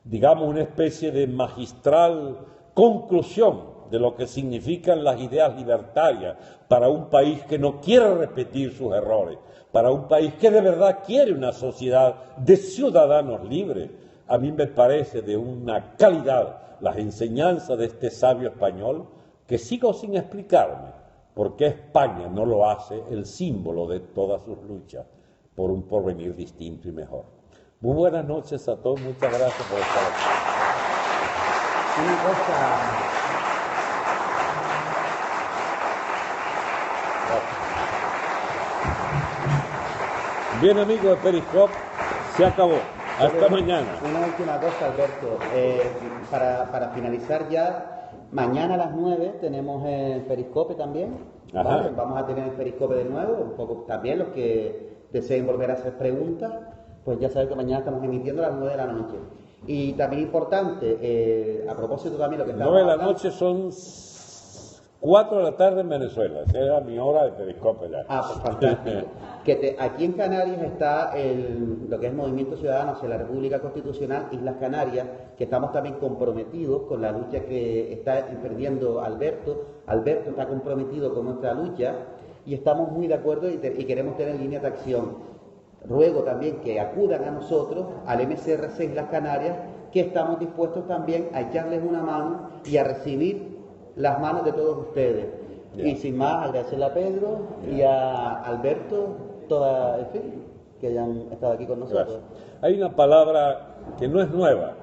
digamos una especie de magistral conclusión de lo que significan las ideas libertarias para un país que no quiere repetir sus errores, para un país que de verdad quiere una sociedad de ciudadanos libres. A mí me parece de una calidad las enseñanzas de este sabio español que sigo sin explicarme por qué España no lo hace el símbolo de todas sus luchas por un porvenir distinto y mejor. Muy buenas noches a todos, muchas gracias por estar aquí. Una cosa... Bien, amigos de Periscope, se acabó. Hasta mañana. Una última cosa, Alberto. Para finalizar ya, mañana a las 9 tenemos el Periscope también. ¿Vale? Vamos a tener el Periscope de nuevo. Un poco también los que deseen volver a hacer preguntas, pues ya saben que mañana estamos emitiendo a las 9 de la noche. Y también importante, a propósito también lo que estamos 9 de la noche son 4 de la tarde en Venezuela. Esa era mi hora de Periscope ya. Ah, pues fantástico. Aquí en Canarias está lo que es Movimiento Ciudadano hacia la República Constitucional Islas Canarias, que estamos también comprometidos con la lucha que está emprendiendo Alberto. Alberto está comprometido con nuestra lucha y estamos muy de acuerdo y queremos tener líneas de acción. Ruego también que acudan a nosotros, al MCRC Islas Canarias, que estamos dispuestos también a echarles una mano y a recibir las manos de todos ustedes. Y sin más, agradecerle a Pedro y a Alberto, en fin, que hayan estado aquí con nosotros. Gracias. Hay una palabra que no es nueva,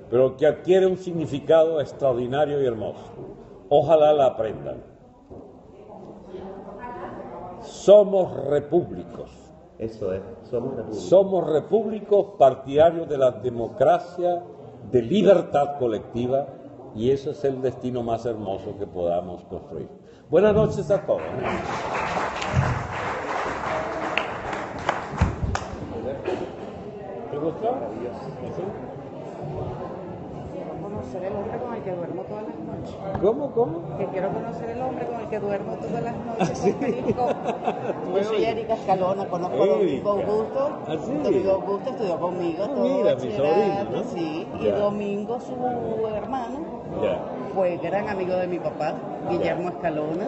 pero que adquiere un significado extraordinario y hermoso. Ojalá la aprendan. Somos repúblicos. Eso es, somos repúblicos. Somos repúblicos partidarios de la democracia, de libertad colectiva, y eso es el destino más hermoso que podamos construir. Buenas noches a todos. ¿Te gustó? Quiero conocer el hombre con el que duermo todas las noches. ¿Cómo? Que quiero conocer el hombre con el que duermo todas las noches. Yo soy Erika Escalona, conozco a Domingo Augusto. Domingo Augusto estudió conmigo todo mira, mi sobrino, ¿no? Sí, y Domingo, su hermano, fue gran amigo de mi papá, Guillermo Escalona.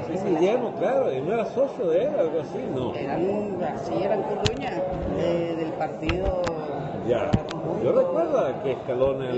Sí, Guillermo, claro, él no era socio de él, algo así, ¿no? Eran curruñas del partido. Ya, yo recuerdo que Escalona